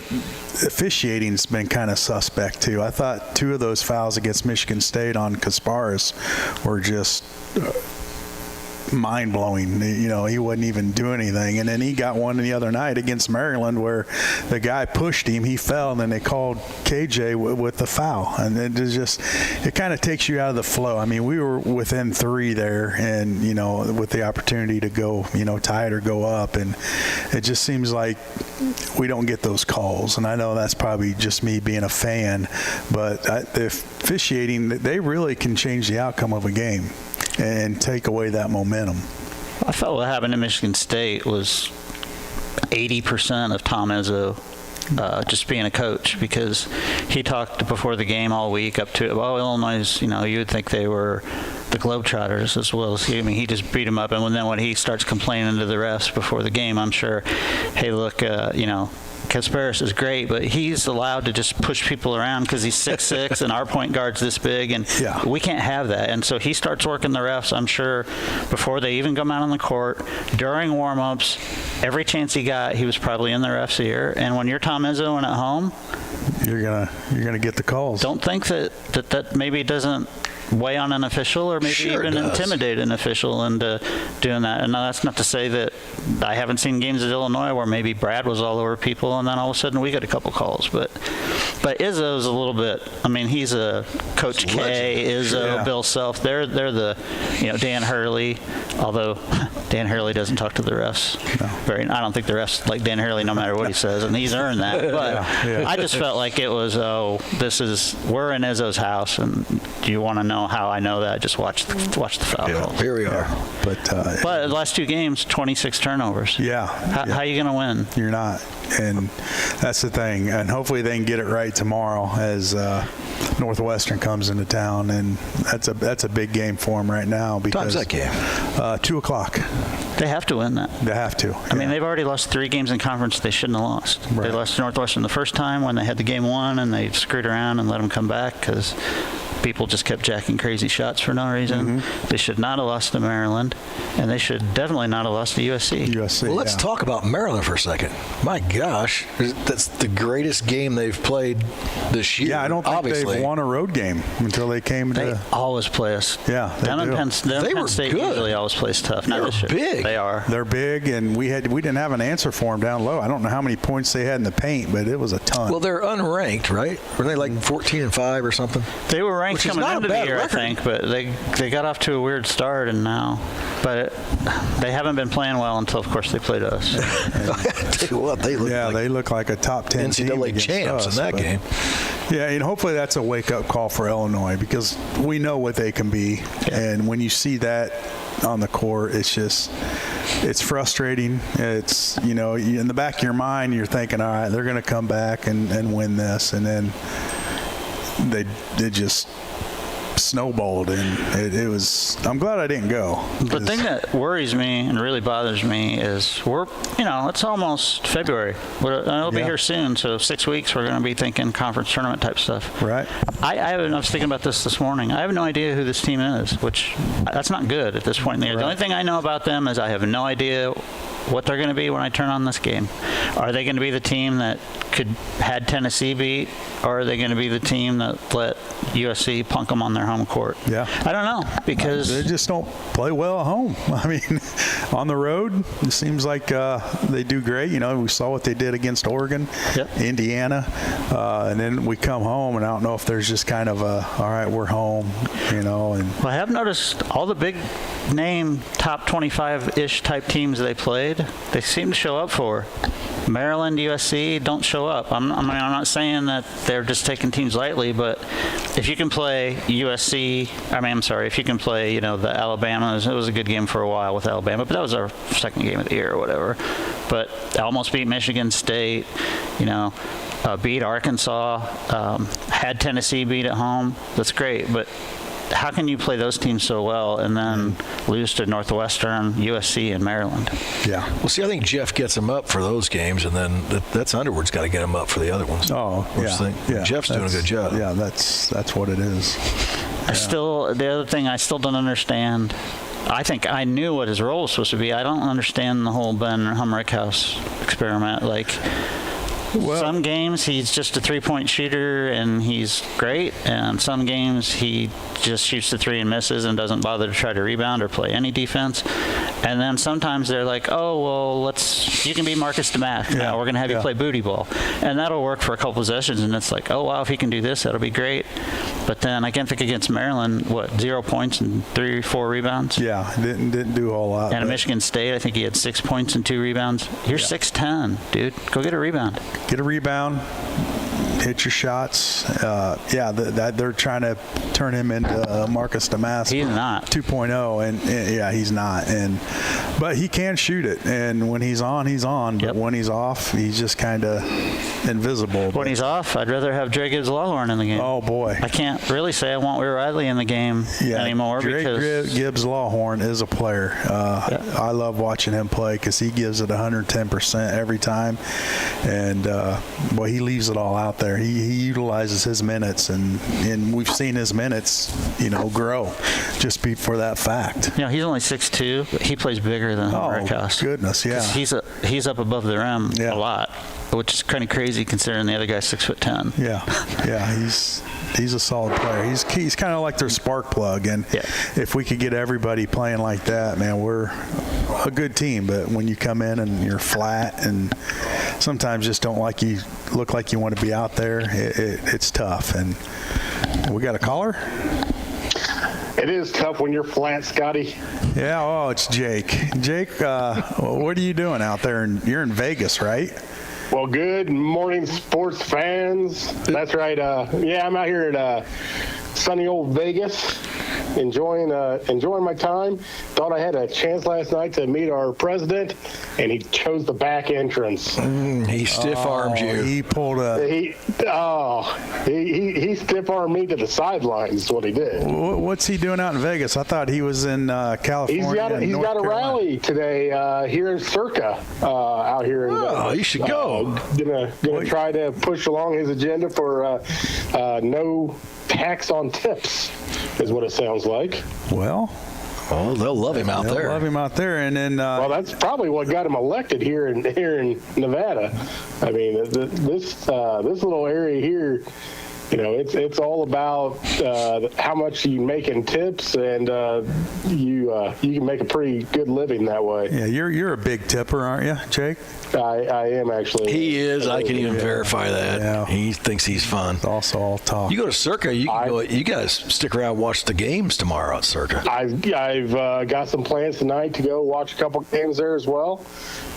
Speaker 4: officiating's been kind of suspect, too. I thought 2 of those fouls against Michigan State on Kasparis were just mind-blowing. He wasn't even doing anything, and then he got one the other night against Maryland where the guy pushed him, he fell, and then they called KJ with the foul, and it kind of takes you out of the flow. I mean, we were within 3 there, and with the opportunity to go tie it or go up, and it just seems like we don't get those calls. And I know that's probably just me being a fan, but the officiating, they really can change the outcome of a game and take away that momentum.
Speaker 10: I felt what happened in Michigan State was 80% of Tom Izzo just being a coach, because he talked before the game all week up to, Illinois, you would think they were the Globetrotters as well as he. I mean, he just beat them up. And then when he starts complaining to the refs before the game, I'm sure, hey, look, Kasparis is great, but he's allowed to just push people around because he's 6'6", and our point guard's this big, and we can't have that. And so he starts working the refs, I'm sure, before they even come out on the court, during warm-ups. Every chance he got, he was probably in the ref's ear. And when you're Tom Izzo and at home,
Speaker 4: you're gonna get the calls.
Speaker 10: Don't think that maybe doesn't weigh on an official, or maybe even intimidate an official into doing that. And that's not to say that I haven't seen games at Illinois where maybe Brad was all over people and then all of a sudden we got a couple calls. But Izzo's a little bit, I mean, he's a Coach K, Izzo, Bill Self. They're the, Dan Hurley, although Dan Hurley doesn't talk to the refs. No. I don't think the refs like Dan Hurley no matter what he says, and he's earned that. But I just felt like it was, we're in Izzo's house, and do you want to know how I know that? Just watch the foul calls.
Speaker 6: Here we are.
Speaker 10: But the last 2 games, 26 turnovers. How are you going to win?
Speaker 4: You're not. And that's the thing. And hopefully they can get it right tomorrow as Northwestern comes into town. And that's a big game for them right now. Because,
Speaker 6: time's that game?
Speaker 4: 2:00.
Speaker 10: They have to win that.
Speaker 4: They have to.
Speaker 10: I mean, they've already lost 3 games in conference they shouldn't have lost. Right. They lost to Northwestern the first time when they had the game won, and they screwed around and let them come back because people just kept jacking crazy shots for no reason. They should not have lost to Maryland, and they should definitely not have lost to USC.
Speaker 6: Well, let's talk about Maryland for a second. My gosh, that's the greatest game they've played this year.
Speaker 4: Yeah, I don't think they've won a road game until they came to.
Speaker 10: They always play us.
Speaker 4: Yeah,
Speaker 10: Penn State
Speaker 6: good.
Speaker 10: usually always plays tough. Not this year.
Speaker 6: Big.
Speaker 10: They are.
Speaker 4: They're big, and we didn't have an answer for them down low. I don't know how many points they had in the paint, but it was a ton.
Speaker 6: Well, they're unranked, right? Were they like 14-5 or something?
Speaker 10: They were ranked coming into the year, record. I think, but they got off to a weird start, and now, they haven't been playing well until, of course, they played us.
Speaker 6: I tell you what, they
Speaker 4: look like a top 10
Speaker 6: NCAA champs in that game.
Speaker 4: Yeah, and hopefully that's a wake-up call for Illinois, because we know what they can be, and when you see that on the court, it's frustrating. It's, in the back of your mind, you're thinking, all right, they're going to come back and win this, and then they just snowballed, and it was. I'm glad I didn't go.
Speaker 10: The thing that worries me and really bothers me is it's almost February. It'll be here soon, so 6 weeks we're going to be thinking conference tournament type stuff.
Speaker 4: Right.
Speaker 10: I was thinking about this morning. I have no idea who this team is, which that's not good at this point in the year. Right. The only thing I know about them is I have no idea what they're going to be when I turn on this game. Are they going to be the team that had Tennessee beat, or are they going to be the team that let USC punk them on their home court?
Speaker 4: Yeah.
Speaker 10: I don't know, because
Speaker 4: they just don't play well at home. I mean, on the road, it seems like they do great. You know, we saw what they did against Oregon, Indiana, and then we come home, and I don't know if there's just kind of all right, we're home, you know. And
Speaker 10: well, I have noticed all the big name top 25-ish type teams they played, they seem to show up for. Maryland, USC don't show up. I'm not saying that they're just taking teams lightly, but if you can play USC, if you can play, the Alabamas, it was a good game for a while with Alabama, but that was our second game of the year or whatever. But almost beat Michigan State, beat Arkansas, had Tennessee beat at home. That's great, but how can you play those teams so well and then lose to Northwestern, USC, and Maryland?
Speaker 4: Yeah.
Speaker 6: Well, see, I think Jeff gets them up for those games, and then that's Underwood's got to get them up for the other ones.
Speaker 4: Oh, yeah.
Speaker 6: Jeff's doing a good job.
Speaker 4: Yeah, that's what it is.
Speaker 10: The other thing I still don't understand, I think I knew what his role was supposed to be. I don't understand the whole Ben Humrickhouse experiment. Some games he's just a three-point shooter and he's great, and some games he just shoots the three and misses and doesn't bother to try to rebound or play any defense. And then sometimes they're like, oh, well, you can be Marcus DeMath now. We're going to have you play booty ball. And that'll work for a couple possessions, and it's like, oh, wow, if he can do this, that'll be great. But then I can't think against Maryland, 0 points and 3-4 rebounds?
Speaker 4: Yeah, didn't do a whole lot.
Speaker 10: And at Michigan State, I think he had 6 points and 2 rebounds. You're 6'10", dude. Go get a rebound.
Speaker 4: Get a rebound. Hit your shots. They're trying to turn him into Marcus DeMath.
Speaker 10: He's not
Speaker 4: 2.0, and he's not. But he can shoot it, and when he's on, he's on. But when he's off, he's just kind of invisible.
Speaker 10: When he's off, I'd rather have Dre Gibbs-Lawhorn in the game.
Speaker 4: Oh boy,
Speaker 10: I can't really say I want Will Riley in the game anymore.
Speaker 4: Dre Gibbs-Lawhorn is a player. I love watching him play because he gives it 110% every time, and he leaves it all out there. He utilizes his minutes, and we've seen his minutes, grow just for that fact.
Speaker 10: He's only 6'2", but he plays bigger than Humrickhouse.
Speaker 4: Oh, goodness, yeah.
Speaker 10: He's up above the rim a lot, which is kind of crazy considering the other guy's 6'10".
Speaker 4: Yeah, he's a solid player. He's kind of like their spark plug, and if we could get everybody playing like that, man, we're a good team. But when you come in and you're flat, and sometimes just don't look like you want to be out there, it's tough. And we got a caller.
Speaker 11: It is tough when you're flat, Scotty.
Speaker 4: Yeah, it's Jake. Jake, what are you doing out there? You're in Vegas, right?
Speaker 11: Well, good morning, sports fans. That's right. I'm out here at sunny old Vegas, enjoying my time. Thought I had a chance last night to meet our president, and he chose the back entrance.
Speaker 6: He stiff-armed you.
Speaker 4: He pulled a.
Speaker 11: He stiff-armed me to the sidelines. Is what he did.
Speaker 4: What's he doing out in Vegas? I thought he was in California.
Speaker 11: He's got a rally today here in Circa. Out here.
Speaker 6: You should go.
Speaker 11: Gonna try to push along his agenda for no tax on tips, is what it sounds like.
Speaker 4: Well,
Speaker 6: they'll love him out there.
Speaker 4: Love him out there, and then.
Speaker 11: That's probably what got him elected here in Nevada. I mean, this little area here. It's all about how much you make in tips, and you can make a pretty good living that way.
Speaker 4: Yeah, you're a big tipper, aren't you, Jake?
Speaker 11: I am actually.
Speaker 6: He is. I can even verify that.
Speaker 4: Yeah.
Speaker 6: He thinks he's fun.
Speaker 4: It's also all talk.
Speaker 6: You go to Circa, you guys stick around and watch the games tomorrow at Circa.
Speaker 11: I've got some plans tonight to go watch a couple games there as well.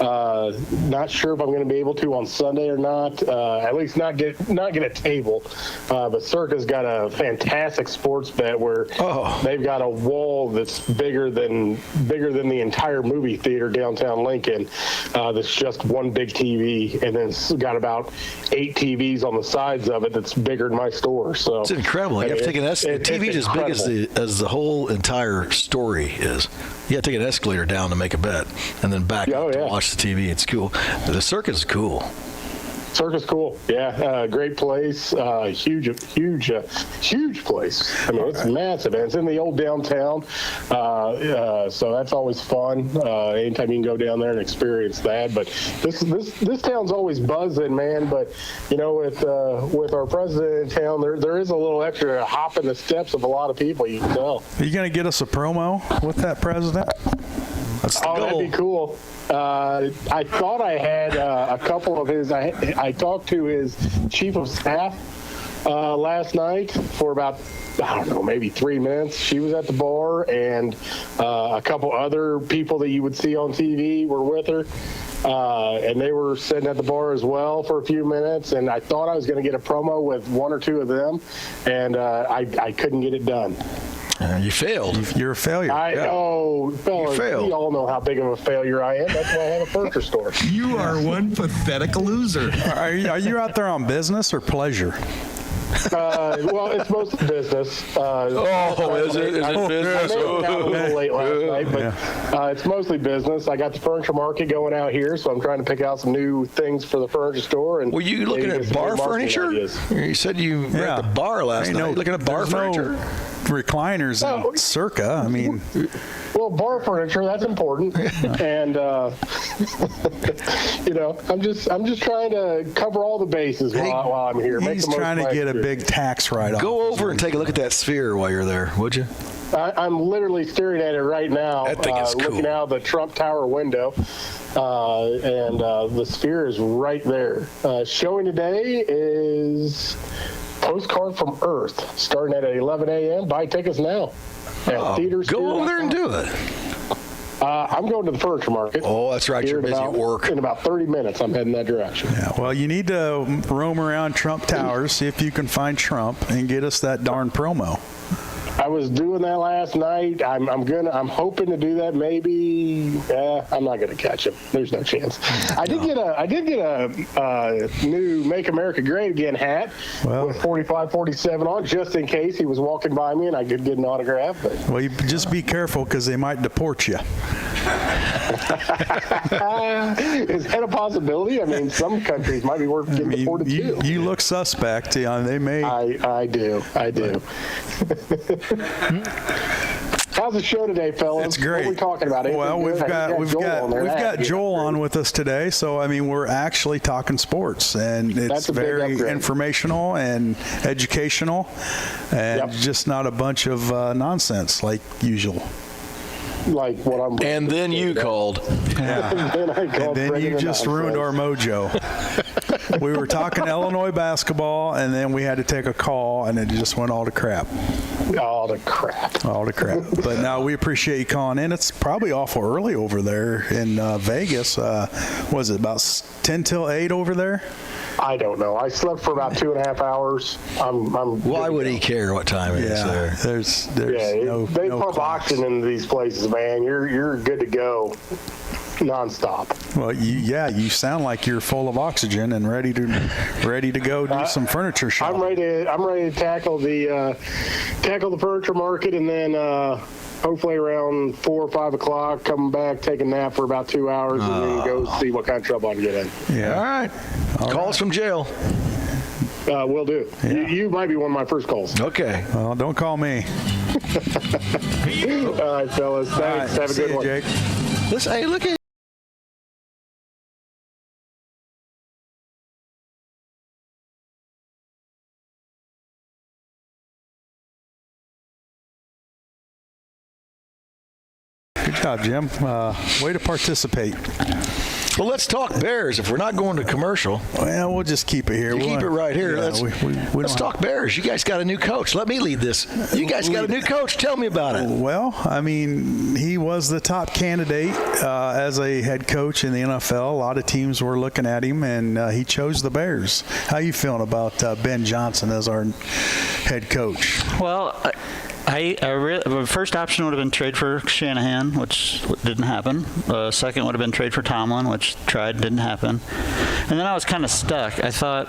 Speaker 11: Not sure if I'm going to be able to on Sunday or not. At least not get a table. But Circa's got a fantastic sports bet where they've got a wall that's bigger than the entire movie theater downtown Lincoln. That's just one big TV, and then it's got about 8 TVs on the sides of it that's bigger than my store. So
Speaker 6: it's incredible. You have to take the TV's as big as the whole entire story is. You have to take an escalator down to make a bet, and then back up to watch the TV. It's cool. The Circuit's cool.
Speaker 11: Circus cool. Yeah, great place. Huge place. I mean, it's massive, and it's in the old downtown. So that's always fun. Anytime you can go down there and experience that. But this town's always buzzing, man. But with our president in town, there is a little extra hop in the steps of a lot of people. You can tell.
Speaker 4: Are you going to get us a promo with that president? That's the goal.
Speaker 11: That'd be cool. I thought I had a couple of his. I talked to his chief of staff last night for about, I don't know, maybe 3 minutes. She was at the bar, and a couple other people that you would see on TV were with her. And they were sitting at the bar as well for a few minutes, and I thought I was going to get a promo with one or two of them, and I couldn't get it done.
Speaker 6: You failed.
Speaker 4: You're a failure.
Speaker 11: Fellas, we all know how big of a failure I am. That's why I have a furniture store.
Speaker 12: You are one pathetic loser.
Speaker 4: Are you out there on business or pleasure?
Speaker 11: Well, it's mostly business.
Speaker 5: Is it business?
Speaker 11: I made it out a little late last night, but it's mostly business. I got the furniture market going out here, so I'm trying to pick out some new things for the furniture store. And
Speaker 6: were you looking at bar furniture? You said you were at the bar last night. Looking at bar furniture?
Speaker 4: No recliners in Circa. I mean,
Speaker 11: well, bar furniture, that's important. And I'm just trying to cover all the bases while I'm here.
Speaker 4: He's trying to get a big tax write-off.
Speaker 6: Go over and take a look at that sphere while you're there, would you?
Speaker 11: I'm literally staring at it right now,
Speaker 6: that thing is cool.
Speaker 11: Looking out the Trump Tower window, and the sphere is right there. Showing today is Postcard from Earth, starting at 11 a.m. Buy tickets now. Theaters.
Speaker 6: Go over there and do it.
Speaker 11: I'm going to the furniture market.
Speaker 6: Oh, that's right. You're busy at work.
Speaker 11: In about 30 minutes, I'm heading that direction.
Speaker 4: Yeah, well, you need to roam around Trump Towers, see if you can find Trump, and get us that darn promo.
Speaker 11: I was doing that last night. I'm hoping to do that. Maybe I'm not gonna catch him. There's no chance. I did get a new "Make America Great Again" hat with 45-47 on, just in case he was walking by me and I could get an autograph. But.
Speaker 4: Well, you just be careful because they might deport you.
Speaker 11: Is that a possibility? I mean, some countries might be worth getting deported too.
Speaker 4: You look suspect. They may.
Speaker 11: I do. How's the show today, fellas?
Speaker 4: It's great.
Speaker 11: What are we talking about?
Speaker 4: Well, we've got Joel on with us today, so I mean we're actually talking sports, and it's very informational and educational, and just not a bunch of nonsense like usual.
Speaker 11: Like what I'm.
Speaker 6: And then you called.
Speaker 4: Yeah. And then you just ruined our mojo. We were talking Illinois basketball, and then we had to take a call, and it just went all to crap.
Speaker 11: All to crap.
Speaker 4: But now we appreciate you calling in. It's probably awful early over there in Vegas. Was it about 10 till 8 over there?
Speaker 11: I don't know. I slept for about 2.5 hours.
Speaker 6: Why would he care what time it is there?
Speaker 4: There's
Speaker 11: they pump oxygen into these places, man. You're good to go. Nonstop.
Speaker 4: Well, you sound like you're full of oxygen and ready to go do some furniture shopping.
Speaker 11: I'm ready to tackle the furniture market, and then hopefully around 4 or 5 o'clock, come back, take a nap for about 2 hours, and then go see what kind of trouble I can get in.
Speaker 4: Yeah.
Speaker 6: All right. Call us from jail.
Speaker 11: Will do.
Speaker 4: Yeah.
Speaker 11: You might be one of my first calls.
Speaker 6: Okay.
Speaker 4: Well, don't call me.
Speaker 11: All right, fellas. Thanks. Have a good one.
Speaker 4: Jake.
Speaker 6: Listen, hey, look at.
Speaker 4: Good job, Jim. Way to participate.
Speaker 6: Well, let's talk Bears. If we're not going to commercial,
Speaker 4: well, we'll just keep it here.
Speaker 6: Keep it right here.
Speaker 4: Yeah,
Speaker 6: let's talk Bears. You guys got a new coach. Let me lead this. You guys got a new coach. Tell me about it.
Speaker 4: Well, I mean, he was the top candidate as a head coach in the NFL. A lot of teams were looking at him, and he chose the Bears. How you feeling about Ben Johnson as our head coach?
Speaker 10: Well, the first option would have been trade for Shanahan, which didn't happen. Second would have been trade for Tomlin, which didn't happen. And then I was kind of stuck. I thought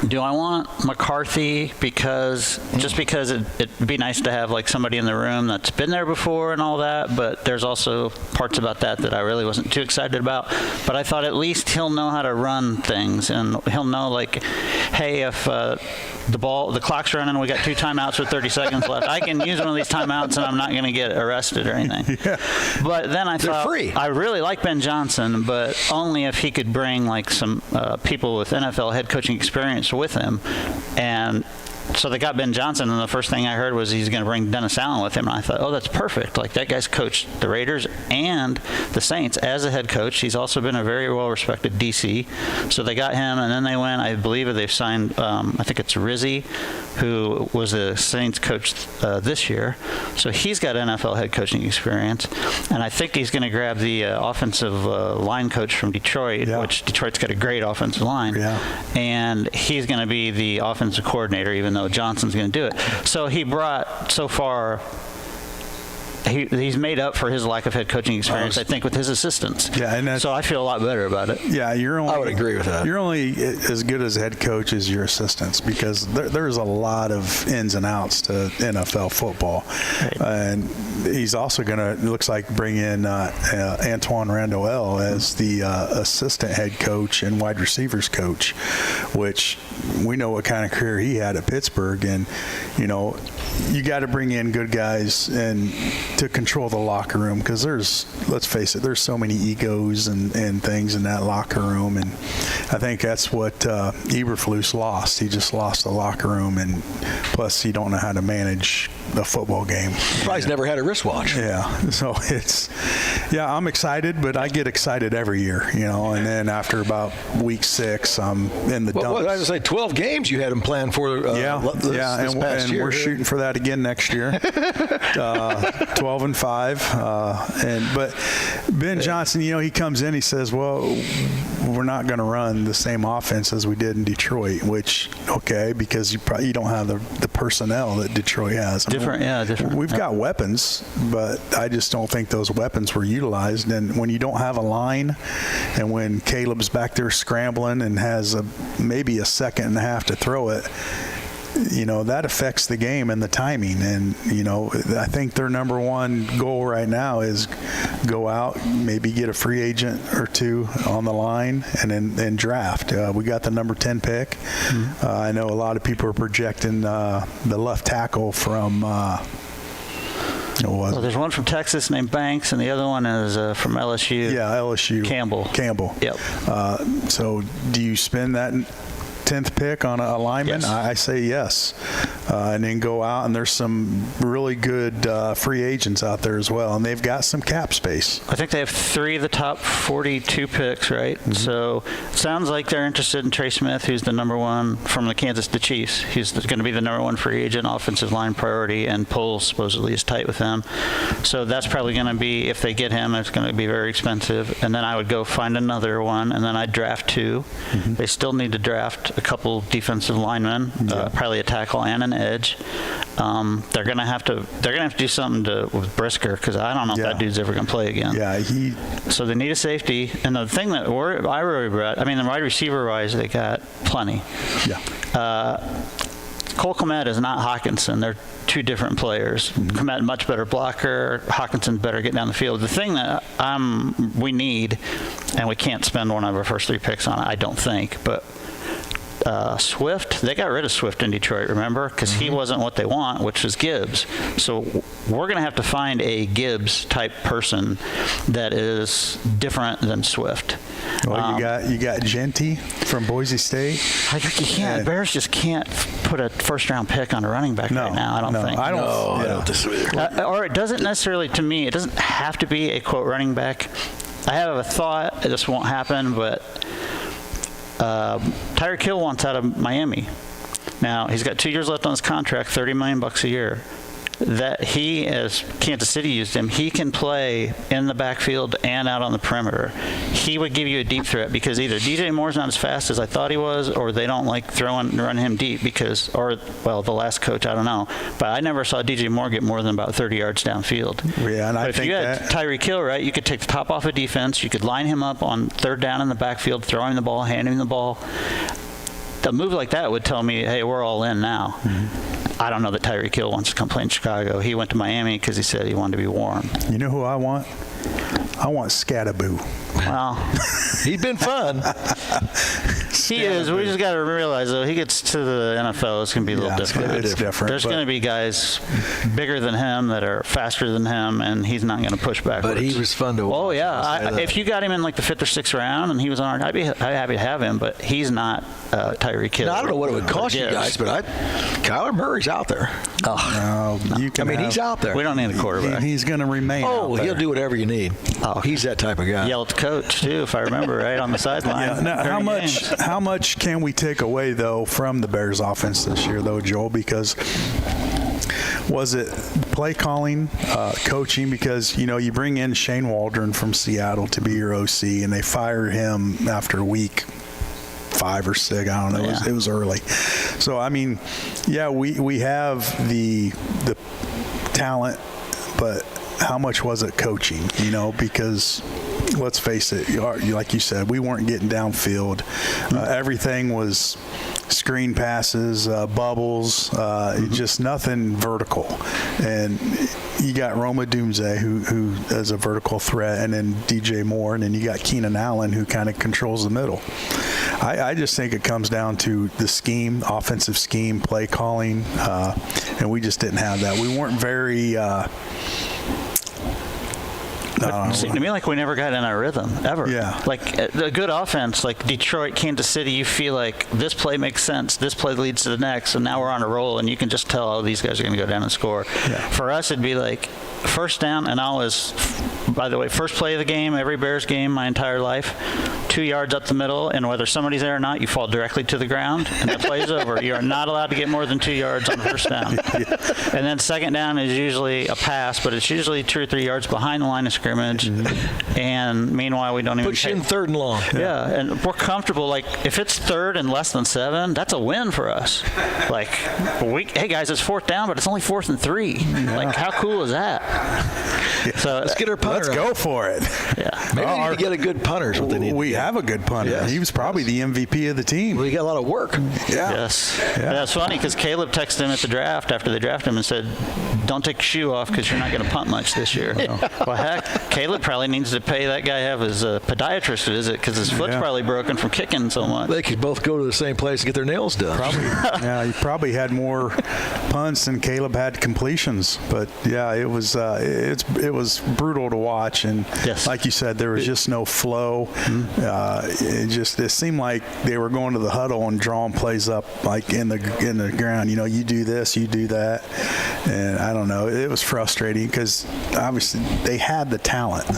Speaker 10: Do I want McCarthy because it'd be nice to have like somebody in the room that's been there before and all that, but there's also parts about that I really wasn't too excited about. But I thought at least he'll know how to run things, and he'll know like, hey, if the clock's running, we got 2 timeouts with 30 seconds left, I can use one of these timeouts and I'm not going to get arrested or anything. Yeah. But then I thought, free. I really like Ben Johnson, but only if he could bring like some people with NFL head coaching experience with him. And so they got Ben Johnson, and the first thing I heard was he's going to bring Dennis Allen with him. And I thought, oh, that's perfect. Like, that guy's coached the Raiders and the Saints as a head coach. He's also been a very well-respected DC. So they got him, and then they went, I believe they've signed, I think it's Rizzi, who was a Saints coach this year. So he's got NFL head coaching experience. And I think he's going to grab the offensive line coach from Detroit, which Detroit's got a great offensive line. Yeah. And he's going to be the offensive coordinator, even though Johnson's going to do it. So he brought, so far, he's made up for his lack of head coaching experience, I think, with his assistants. Yeah, and so I feel a lot better about it.
Speaker 4: Yeah, I would agree with that. You're only as good as head coach as your assistants, because there's a lot of ins and outs to NFL football. Right. And he's also going to, looks like, bring in Antoine Randall as the assistant head coach and wide receivers coach, which we know what kind of career he had at Pittsburgh. And, you know, you got to bring in good guys and to control the locker room, because let's face it, there's so many egos and things in that locker room, and I think that's what Eberflus lost. He just lost the locker room, and plus he don't know how to manage a football game.
Speaker 6: Probably never had a wristwatch.
Speaker 4: Yeah, so I'm excited, but I get excited every year, you know, and then after about week 6, I'm in the dumps.
Speaker 6: Well, I was going to say 12 games you had them planned for this past year.
Speaker 4: We're shooting for that again next year. 12-5, but Ben Johnson, you know, he comes in, he says, well, we're not going to run the same offense as we did in Detroit, which, okay, because you don't have the personnel that Detroit has. Different. We've got weapons, but I just don't think those weapons were utilized. And when you don't have a line, and when Caleb's back there scrambling and has maybe a second and a half to throw it, you know, that affects the game and the timing. And, you know, I think their number one goal right now is go out, maybe get a free agent or 2 on the line, and then draft. We got the number 10 pick. Mm-hmm. I know a lot of people are projecting the left tackle from
Speaker 10: there's one from Texas named Banks, and the other one is from LSU.
Speaker 4: Yeah, LSU. Campbell.
Speaker 10: Yep.
Speaker 4: So do you spend that 10th pick on a lineman? Yes. I say yes. And then go out, and there's some really good free agents out there as well, and they've got some cap space.
Speaker 10: I think they have 3 of the top 42 picks, right? Mm-hmm. So it sounds like they're interested in Trey Smith, who's the number 1 from the Chiefs. He's going to be the number 1 free agent, offensive line priority, and Poles supposedly is tight with him. So that's probably going to be, if they get him, it's going to be very expensive. And then I would go find another one, and then I'd draft 2. Mm-hmm. They still need to draft a couple defensive linemen, probably a tackle and an edge. They're gonna have to do something with Brisker, because I don't know if that dude's ever gonna play again.
Speaker 4: Yeah,
Speaker 10: so they need a safety, and the thing that I worry about, I mean, the wide receiver wise, they got plenty.
Speaker 4: Yeah.
Speaker 10: Cole Kmet is not Hawkinson. They're 2 different players. Mm-hmm. Kmet, much better blocker. Hawkinson's better getting down the field. The thing that we need, and we can't spend one of our first 3 picks on it, I don't think, but Swift, they got rid of Swift in Detroit, remember? Because he wasn't what they want, which was Gibbs. So we're going to have to find a Gibbs-type person that is different than Swift.
Speaker 4: Well, you got Genty from Boise State.
Speaker 10: You can't. Bears just can't put a first-round pick on a running back right now, I don't think.
Speaker 6: I don't disagree.
Speaker 10: Or it doesn't necessarily, to me, it doesn't have to be a, quote, running back. I have a thought, this won't happen, but Tyreek Hill wants out of Miami. Now, he's got 2 years left on his contract, $30 million a year. That he, as Kansas City used him, he can play in the backfield and out on the perimeter. He would give you a deep threat, because either DJ Moore's not as fast as I thought he was, or they don't like run him deep the last coach, I don't know. But I never saw DJ Moore get more than about 30 yards downfield.
Speaker 4: Yeah, and
Speaker 10: if you had Tyreek Hill, right, you could take the top off of defense, you could line him up on 3rd down in the backfield, throw him the ball, hand him the ball. a move like that would tell me, hey, we're all in now. I don't know that Tyreek Hill wants to come play in Chicago. He went to Miami because he said he wanted to be warm.
Speaker 4: You know who I want? I want Scattaboo.
Speaker 10: Well,
Speaker 6: he's been fun.
Speaker 10: He is. We just got to realize, though, he gets to the NFL, it's going to be a little different.
Speaker 4: It's different.
Speaker 10: There's going to be guys bigger than him that are faster than him, and he's not going to push backwards.
Speaker 6: But he was fun to watch.
Speaker 10: Oh, yeah. If you got him in like the 5th or 6th round and he was on, I'd be happy to have him, but he's not Tyreek Hill.
Speaker 6: Now, I don't know what it would cost you guys, but Kyler Murray's out there. He's out there.
Speaker 10: We don't need a quarterback.
Speaker 4: He's going to remain out there.
Speaker 6: He'll do whatever you need. He's that type of guy.
Speaker 10: Yelled at the coach, too, if I remember right, on the sideline.
Speaker 4: Now, how much can we take away, though, from the Bears offense this year, though, Joel? Because was it play calling, coaching? Because, you bring in Shane Waldron from Seattle to be your OC, and they fire him after week 5 or 6. I don't know.
Speaker 10: Yeah.
Speaker 4: It was early. So, I mean, we have the talent, but how much was it coaching? Because let's face it, like you said, we weren't getting downfield. Everything was screen passes, bubbles, just nothing vertical. And you got Roma Dunze, who is a vertical threat, and then DJ Moore, and then you got Keenan Allen, who kind of controls the middle. I just think it comes down to the scheme, offensive scheme, play calling, and we just didn't have that. We weren't very
Speaker 10: It seemed to me like we never got in our rhythm, ever.
Speaker 4: Yeah.
Speaker 10: Like a good offense, like Detroit, Kansas City, you feel like this play makes sense, this play leads to the next, and now we're on a roll, and you can just tell, oh, these guys are going to go down and score.
Speaker 4: Yeah.
Speaker 10: For us, it'd be like first down, and by the way, first play of the game, every Bears game my entire life, 2 yards up the middle, and whether somebody's there or not, you fall directly to the ground, and the play's over. You are not allowed to get more than 2 yards on first down. And then second down is usually a pass, but it's usually 2 or 3 yards behind the line of scrimmage. And meanwhile, we don't even
Speaker 6: push in third and long.
Speaker 10: Yeah, and we're comfortable. Like if it's third and less than 7, that's a win for us. Like, hey guys, it's fourth down, but it's only 4th and 3. Yeah. Like, how cool is that? So
Speaker 6: let's get our punter.
Speaker 4: Let's go for it.
Speaker 10: Yeah,
Speaker 6: maybe we need to get a good punter. Is what they need.
Speaker 4: We have a good punter. Yes. He was probably the MVP of the team.
Speaker 6: We got a lot of work.
Speaker 4: Yeah.
Speaker 10: Yes. Yeah. That's funny because Caleb texted him at the draft after they drafted him and said, "Don't take your shoe off because you're not going to punt much this year." Well, heck, Caleb probably needs to pay that guy have his podiatrist visit because his foot's probably broken from kicking so much.
Speaker 6: They could both go to the same place and get their nails done.
Speaker 4: Probably. Yeah, he probably had more punts than Caleb had completions. But yeah, it was brutal to watch, and like you said, there was just no flow. It seemed like they were going to the huddle and drawing plays up like in the ground. You do this, you do that, and I don't know. It was frustrating because obviously they had the talent,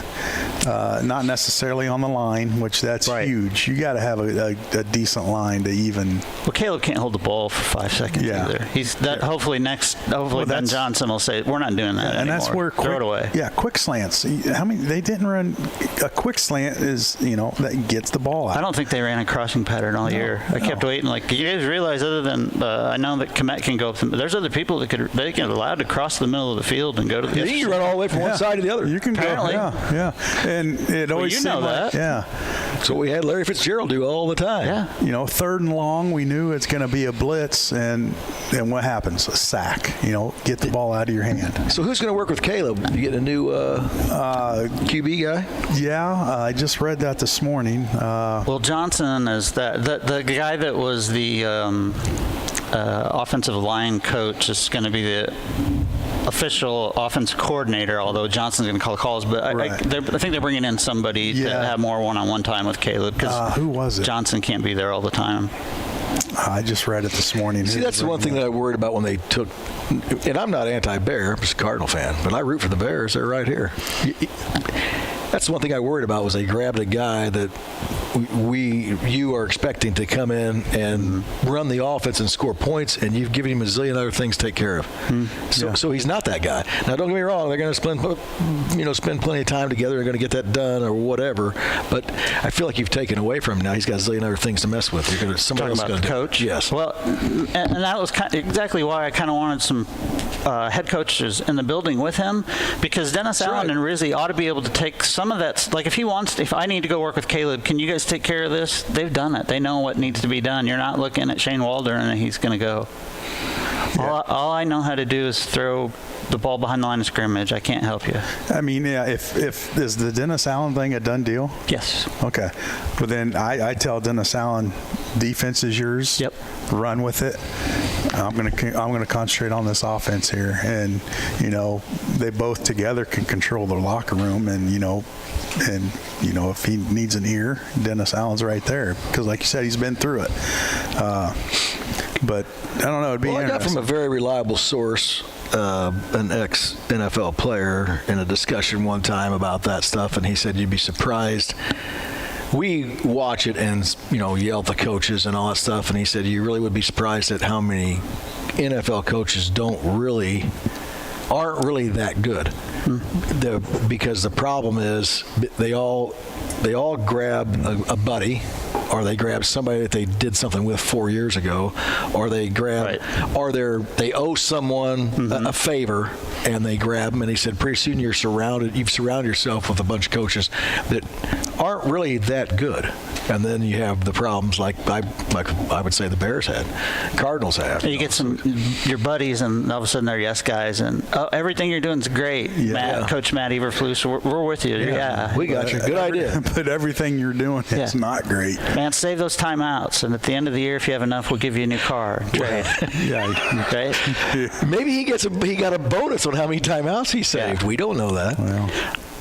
Speaker 4: not necessarily on the line, which that's huge. You got to have a decent line to even.
Speaker 10: Well, Caleb can't hold the ball for 5 seconds either. He's that. Hopefully Ben Johnson will say we're not doing that
Speaker 4: and
Speaker 10: anymore.
Speaker 4: That's where
Speaker 10: throw it away.
Speaker 4: Yeah, quick slants. They didn't run a quick slant is that gets the ball out.
Speaker 10: I don't think they ran a crossing pattern all year. I kept waiting. Like, you guys realize, other than I know that Komet can go up, there's other people that they get allowed to cross the middle of the field and go to the.
Speaker 6: You can run all the way from one side to the other.
Speaker 4: You can
Speaker 10: Apparently.
Speaker 4: go. Yeah. And it always
Speaker 10: seemed like,
Speaker 4: that. Yeah.
Speaker 6: That's what we had Larry Fitzgerald do all the time.
Speaker 10: Yeah.
Speaker 4: Third and long, we knew it's going to be a blitz, and what happens? A sack. Get the ball out of your hand.
Speaker 6: So who's going to work with Caleb? You get a new QB guy?
Speaker 4: Yeah, I just read that this morning.
Speaker 10: Well, Johnson is the guy that was the offensive line coach is going to be the official offense coordinator, although Johnson's going to call calls. But I think they're bringing in somebody to have more one-on-one time with Caleb because
Speaker 4: who was it?
Speaker 10: Johnson can't be there all the time.
Speaker 4: I just read it this morning.
Speaker 6: See, that's the one thing that I worried about when they took, and I'm not anti-Bear, I'm just a Cardinal fan, but I root for the Bears. They're right here. That's the one thing I worried about was they grabbed a guy that you are expecting to come in and run the offense and score points, and you've given him a zillion other things to take care of. So he's not that guy. Now, don't get me wrong; they're going to spend plenty of time together. They're going to get that done or whatever. But I feel like you've taken away from him. Now he's got a zillion other things to mess with. Somebody else
Speaker 10: about the coach.
Speaker 6: Yes.
Speaker 10: Well, and that was exactly why I kind of wanted some head coaches in the building with him, because Dennis Allen and Rizzi ought to be able to take some of that. Like if I need to go work with Caleb, can you guys guys take care of this. They've done it. They know what needs to be done. You're not looking at Shane Waldron and he's going to go. All I know how to do is throw the ball behind the line of scrimmage. I can't help you.
Speaker 4: I mean, yeah, if is the Dennis Allen thing a done deal?
Speaker 10: Yes.
Speaker 4: Okay. But then I tell Dennis Allen, defense is yours.
Speaker 10: Yep.
Speaker 4: Run with it. I'm gonna concentrate on this offense here, and they both together can control their locker room, and if he needs an ear, Dennis Allen's right there because, like you said, he's been through it. But I don't know. It'd be
Speaker 6: I got from a very reliable source, an ex-NFL player, in a discussion one time about that stuff, and he said you'd be surprised. We watch it and yell at the coaches and all that stuff, and he said you really would be surprised at how many NFL coaches aren't really that good. Because the problem is they all grab a buddy, or they grab somebody that they did something with 4 years ago, or they grab, or they owe someone a favor, and they grab them. And he said, pretty soon you've surrounded yourself with a bunch of coaches that aren't really that good. And then you have the problems like I would say the Bears had, Cardinals have.
Speaker 10: You get your buddies, and all of a sudden they're yes guys, and everything you're doing is great.
Speaker 4: Yeah.
Speaker 10: Coach Matt Eberflus, we're with you. Yeah.
Speaker 6: We got you. Good idea.
Speaker 4: But everything you're doing is not great.
Speaker 10: Man, save those timeouts, and at the end of the year, if you have enough, we'll give you a new car. Trade. Right?
Speaker 6: Maybe he got a bonus on how many timeouts he saved. Yeah. We don't know that.
Speaker 4: Well.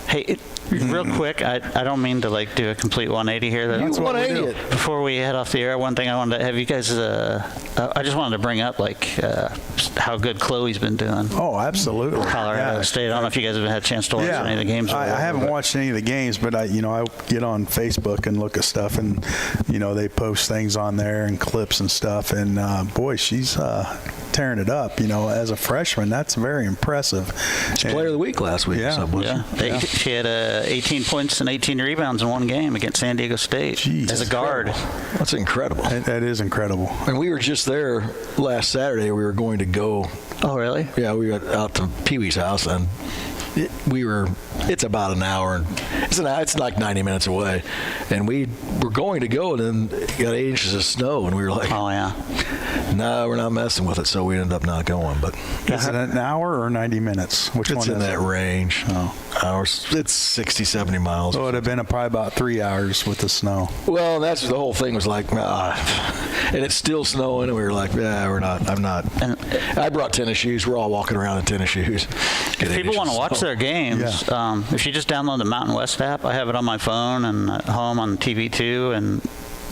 Speaker 10: Hey, real quick, I don't mean to do a complete 180 here.
Speaker 6: That's 180 it.
Speaker 10: Before we head off the air, one thing I wanted to have you guys. I just wanted to bring up how good Chloe's been doing.
Speaker 4: Oh, absolutely.
Speaker 10: Colorado State. I don't know if you guys have had a chance to watch any of the games.
Speaker 4: I haven't watched any of the games, but I get on Facebook and look at stuff, and they post things on there and clips and stuff, and boy, she's tearing it up. As a freshman, that's very impressive.
Speaker 6: She's player of the week last week.
Speaker 10: She had 18 points and 18 rebounds in one game against San Diego State.
Speaker 4: Jeez,
Speaker 10: as a guard.
Speaker 6: That's incredible.
Speaker 4: That is incredible.
Speaker 6: And we were just there last Saturday. We were going to go.
Speaker 10: Oh, really?
Speaker 6: Yeah, we got out to Pee Wee's house, and it's about an hour. It's like 90 minutes away. And we were going to go, and then got 8 inches of snow, and we were like,
Speaker 10: oh, yeah.
Speaker 6: No, we're not messing with it, so we ended up not going. But
Speaker 4: is it an hour or 90 minutes? Which one is
Speaker 6: in that range.
Speaker 4: Oh.
Speaker 6: Hours. It's 60, 70 miles.
Speaker 4: So it would have been probably about 3 hours with the snow.
Speaker 6: Well, that's the whole thing was like, and it's still snowing, and we were like, we're not. I'm not. And I brought tennis shoes. We're all walking around in tennis shoes.
Speaker 10: If people want to watch their games, if you just download the Mountain West app, I have it on my phone and at home on TV too, and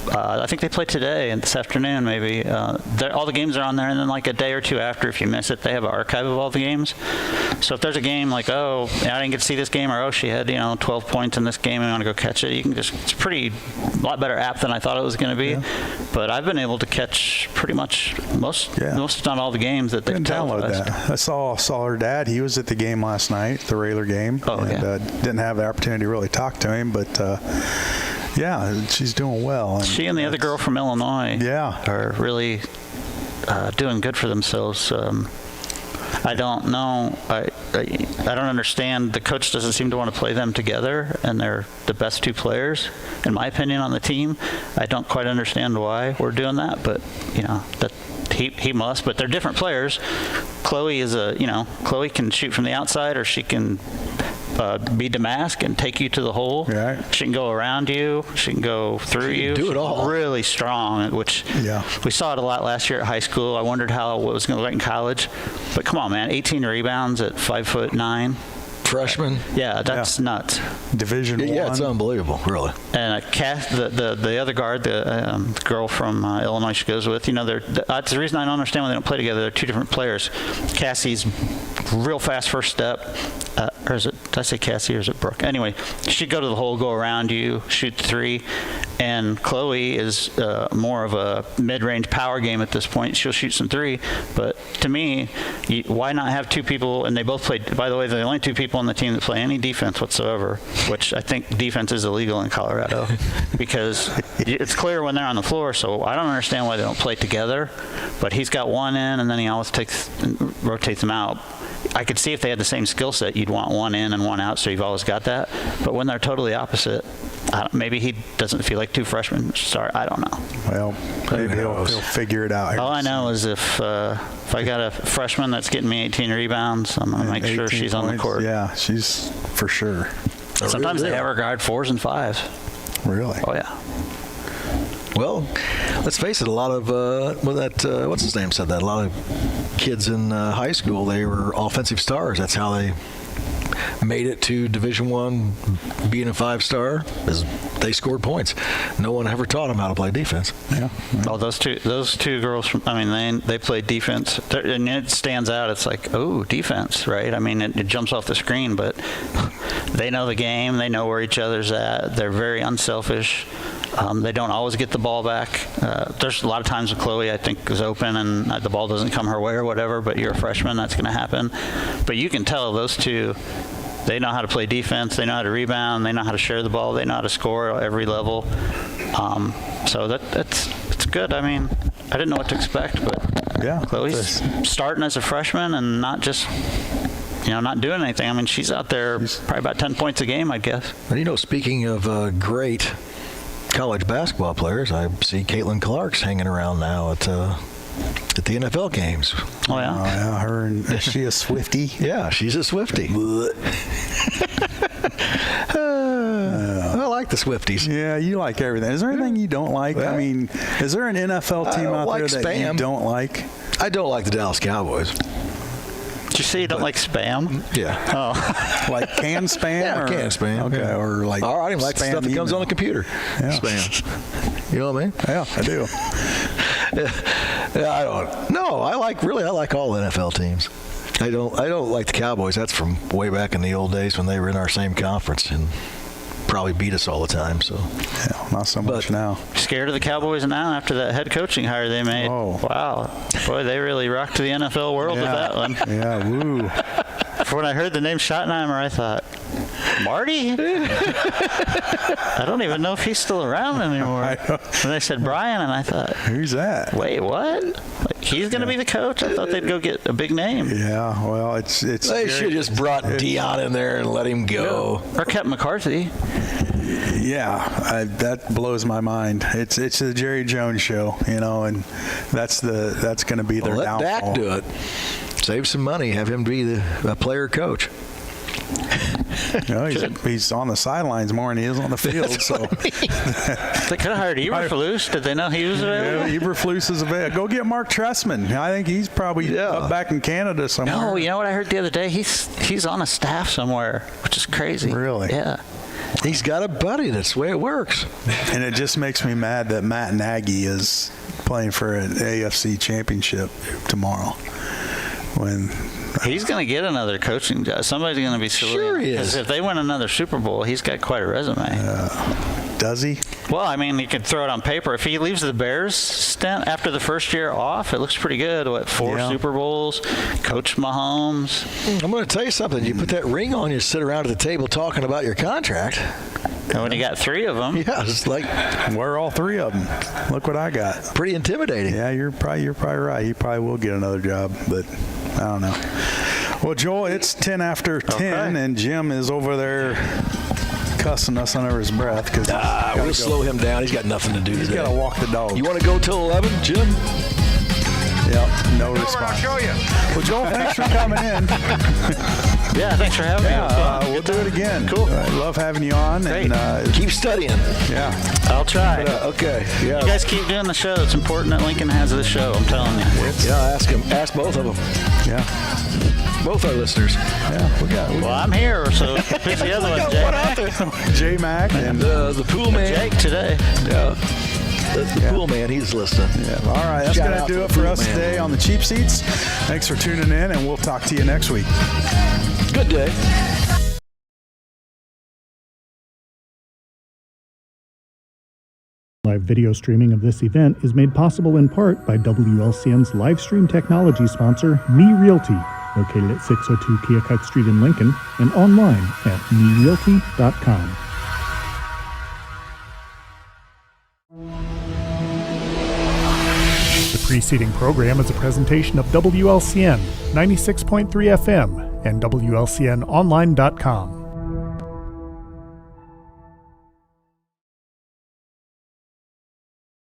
Speaker 10: I think they play today and this afternoon maybe. All the games are on there, and then like a day or two after, if you miss it, they have an archive of all the games. So if there's a game like, I didn't get to see this game, or she had 12 points in this game and I want to go catch it, you can just, it's a lot better app than I thought it was going to be. Yeah. But I've been able to catch pretty much most if not all the games that they televised.
Speaker 4: That. I saw her dad. He was at the game last night, the Railer game. Didn't have the opportunity to really talk to him, but yeah, she's doing well.
Speaker 10: She and the other girl from Illinois are really doing good for themselves. I don't know. I don't understand. The coach doesn't seem to want to play them together, and they're the best two players, in my opinion, on the team. I don't quite understand why we're doing that, but that he must. But they're different players. Chloe is Chloe can shoot from the outside, or she can be Damask and take you to the hole.
Speaker 4: Right.
Speaker 10: She can go around you. She can go through you.
Speaker 6: Do it all.
Speaker 10: Really strong, which we saw it a lot last year at high school. I wondered how it was going to look in college. But come on, man, 18 rebounds at 5'9".
Speaker 6: Freshman.
Speaker 10: Yeah, that's nuts.
Speaker 4: Division I.
Speaker 6: Yeah, it's unbelievable, really.
Speaker 10: And the other guard, the girl from Illinois she goes with, that's the reason I don't understand why they don't play together. They're two different players. Cassie's real fast first step. Or is it, did I say Cassie or is it Brooke? Anyway, she'd go to the hole, go around you, shoot the three. And Chloe is more of a mid-range power game at this point. She'll shoot some three. But to me, why not have two people, and they both play, by the way, they're the only two people on the team that play any defense whatsoever, which I think defense is illegal in Colorado because it's clear when they're on the floor. So I don't understand why they don't play together. But he's got one in, and then he always rotates them out. I could see if they had the same skill set, you'd want one in and one out, so you've always got that. But when they're totally opposite, maybe he doesn't feel like two freshmen start. I don't know.
Speaker 4: Well, maybe he'll figure it out.
Speaker 10: All I know is if I got a freshman that's getting me 18 rebounds, I'm going to make sure she's on the court.
Speaker 4: Yeah, she's for sure.
Speaker 10: Sometimes they have her guard 4s and 5s.
Speaker 4: Really?
Speaker 10: Oh, yeah.
Speaker 6: Well, let's face it, a lot of, what's his name said that? A lot of kids in high school, they were offensive stars. That's how they made it to Division I, being a 5-star, is they scored points. No one ever taught them how to play defense.
Speaker 4: Yeah.
Speaker 10: Oh, those two girls, they played defense. And it stands out. It's like, oh, defense, right? I mean, it jumps off the screen, but they know the game. They know where each other's at. They're very unselfish. They don't always get the ball back. There's a lot of times with Chloe, I think, is open and the ball doesn't come her way or whatever, but you're a freshman, that's going to happen. But you can tell those two, they know how to play defense, they know how to rebound, they know how to share the ball, they know how to score at every level. So it's good. I mean, I didn't know what to expect, but
Speaker 4: yeah,
Speaker 10: Chloe's starting as a freshman and not just not doing anything. I mean, she's out there probably about 10 points a game, I guess.
Speaker 6: And speaking of great college basketball players, I see Caitlin Clark's hanging around now at the NFL games.
Speaker 10: Oh, yeah?
Speaker 4: Oh, yeah. Is she a Swiftie?
Speaker 6: Yeah, she's a Swiftie. I like the Swifties.
Speaker 4: Yeah, you like everything. Is there anything you don't like?
Speaker 6: Well,
Speaker 4: I mean, is there an NFL team out there that you don't like?
Speaker 6: I don't like the Dallas Cowboys.
Speaker 10: Did you say you don't like spam?
Speaker 6: Yeah.
Speaker 10: Oh.
Speaker 4: Like canned spam?
Speaker 6: Yeah, canned spam.
Speaker 4: Okay,
Speaker 6: yeah.
Speaker 4: or like
Speaker 6: I don't even like the stuff that comes on the computer.
Speaker 4: Yeah.
Speaker 6: Spam. You know what I mean?
Speaker 4: Yeah, I do.
Speaker 6: Yeah, I don't. No, I like all NFL teams. I don't like the Cowboys. That's from way back in the old days when they were in our same conference and probably beat us all the time. So
Speaker 4: yeah, not so much now.
Speaker 10: Scared of the Cowboys now after that head coaching hire they made.
Speaker 4: Oh.
Speaker 10: Wow. Boy, they really rocked the NFL world with that one.
Speaker 4: Yeah, woo.
Speaker 10: When I heard the name Schottenheimer, I thought, Marty? I don't even know if he's still around anymore. When they said Brian, and I thought,
Speaker 4: who's that?
Speaker 10: Wait, what? Like, he's going to be the coach? I thought they'd go get a big name.
Speaker 4: Yeah, well, it's.
Speaker 6: They should have just brought Deion in there and let him go.
Speaker 10: Or kept McCarthy.
Speaker 4: Yeah, that blows my mind. It's the Jerry Jones show, and that's going to be their downfall.
Speaker 6: Let Dak do it. Save some money. Have him be the player coach.
Speaker 4: No, he's on the sidelines more than he is on the field. So
Speaker 10: they could have hired Eberflus. Did they know he was available?
Speaker 4: Yeah, Eberflus is available. Go get Mark Trestman. I think he's probably up back in Canada somewhere.
Speaker 10: No, you know what I heard the other day? He's on a staff somewhere, which is crazy.
Speaker 4: Really?
Speaker 10: Yeah.
Speaker 6: He's got a buddy. That's the way it works.
Speaker 4: And it just makes me mad that Matt Nagy is playing for an AFC championship tomorrow. When
Speaker 10: he's going to get another coaching job. Somebody's going to be silly.
Speaker 6: Sure he is.
Speaker 10: Because if they win another Super Bowl, he's got quite a resume.
Speaker 4: Does he?
Speaker 10: Well, I mean, he could throw it on paper. If he leaves the Bears stint after the first year off, it looks pretty good. What, 4 Super Bowls, Coach Mahomes.
Speaker 6: I'm going to tell you something. You put that ring on, you sit around at the table talking about your contract.
Speaker 10: And when you got 3 of them.
Speaker 6: Yeah, it's like,
Speaker 4: where are all 3 of them? Look what I got.
Speaker 6: Pretty intimidating.
Speaker 4: Yeah, you're probably right. He probably will get another job, but I don't know. Well, Joel, it's 10 after 10, and Jim is over there cussing us under his breath.
Speaker 6: We'll slow him down. He's got nothing to do today.
Speaker 4: He's got to walk the dog.
Speaker 6: You want to go till 11, Jim?
Speaker 4: Yep, no response. I'll show you. Well, Joel, thanks for coming in.
Speaker 10: Yeah, thanks for having me.
Speaker 4: We'll do it again.
Speaker 10: Cool.
Speaker 4: I love having you on.
Speaker 10: Great.
Speaker 4: And,
Speaker 6: keep studying.
Speaker 4: Yeah.
Speaker 10: I'll try.
Speaker 6: Okay. Yeah.
Speaker 10: You guys keep doing the show. It's important that Lincoln has this show. I'm telling you.
Speaker 6: Ask both of them.
Speaker 4: Yeah.
Speaker 6: Both our listeners.
Speaker 4: Yeah, we got.
Speaker 10: Well, I'm here, so who's the other one, Jay?
Speaker 4: J Mac and
Speaker 6: the pool man.
Speaker 10: Jake today.
Speaker 6: Yeah. The pool man, he's listening.
Speaker 4: Yeah. All right, that's going to do it for us today on the Cheap Seats. Thanks for tuning in, and we'll talk to you next week.
Speaker 6: Good day.
Speaker 2: Live video streaming of this event is made possible in part by WLCN's live stream technology sponsor, Me Realty, located at 602 Keokuk Street in Lincoln, and online at merealty.com. The preceding program is a presentation of WLCN 96.3 FM and WLCNonline.com.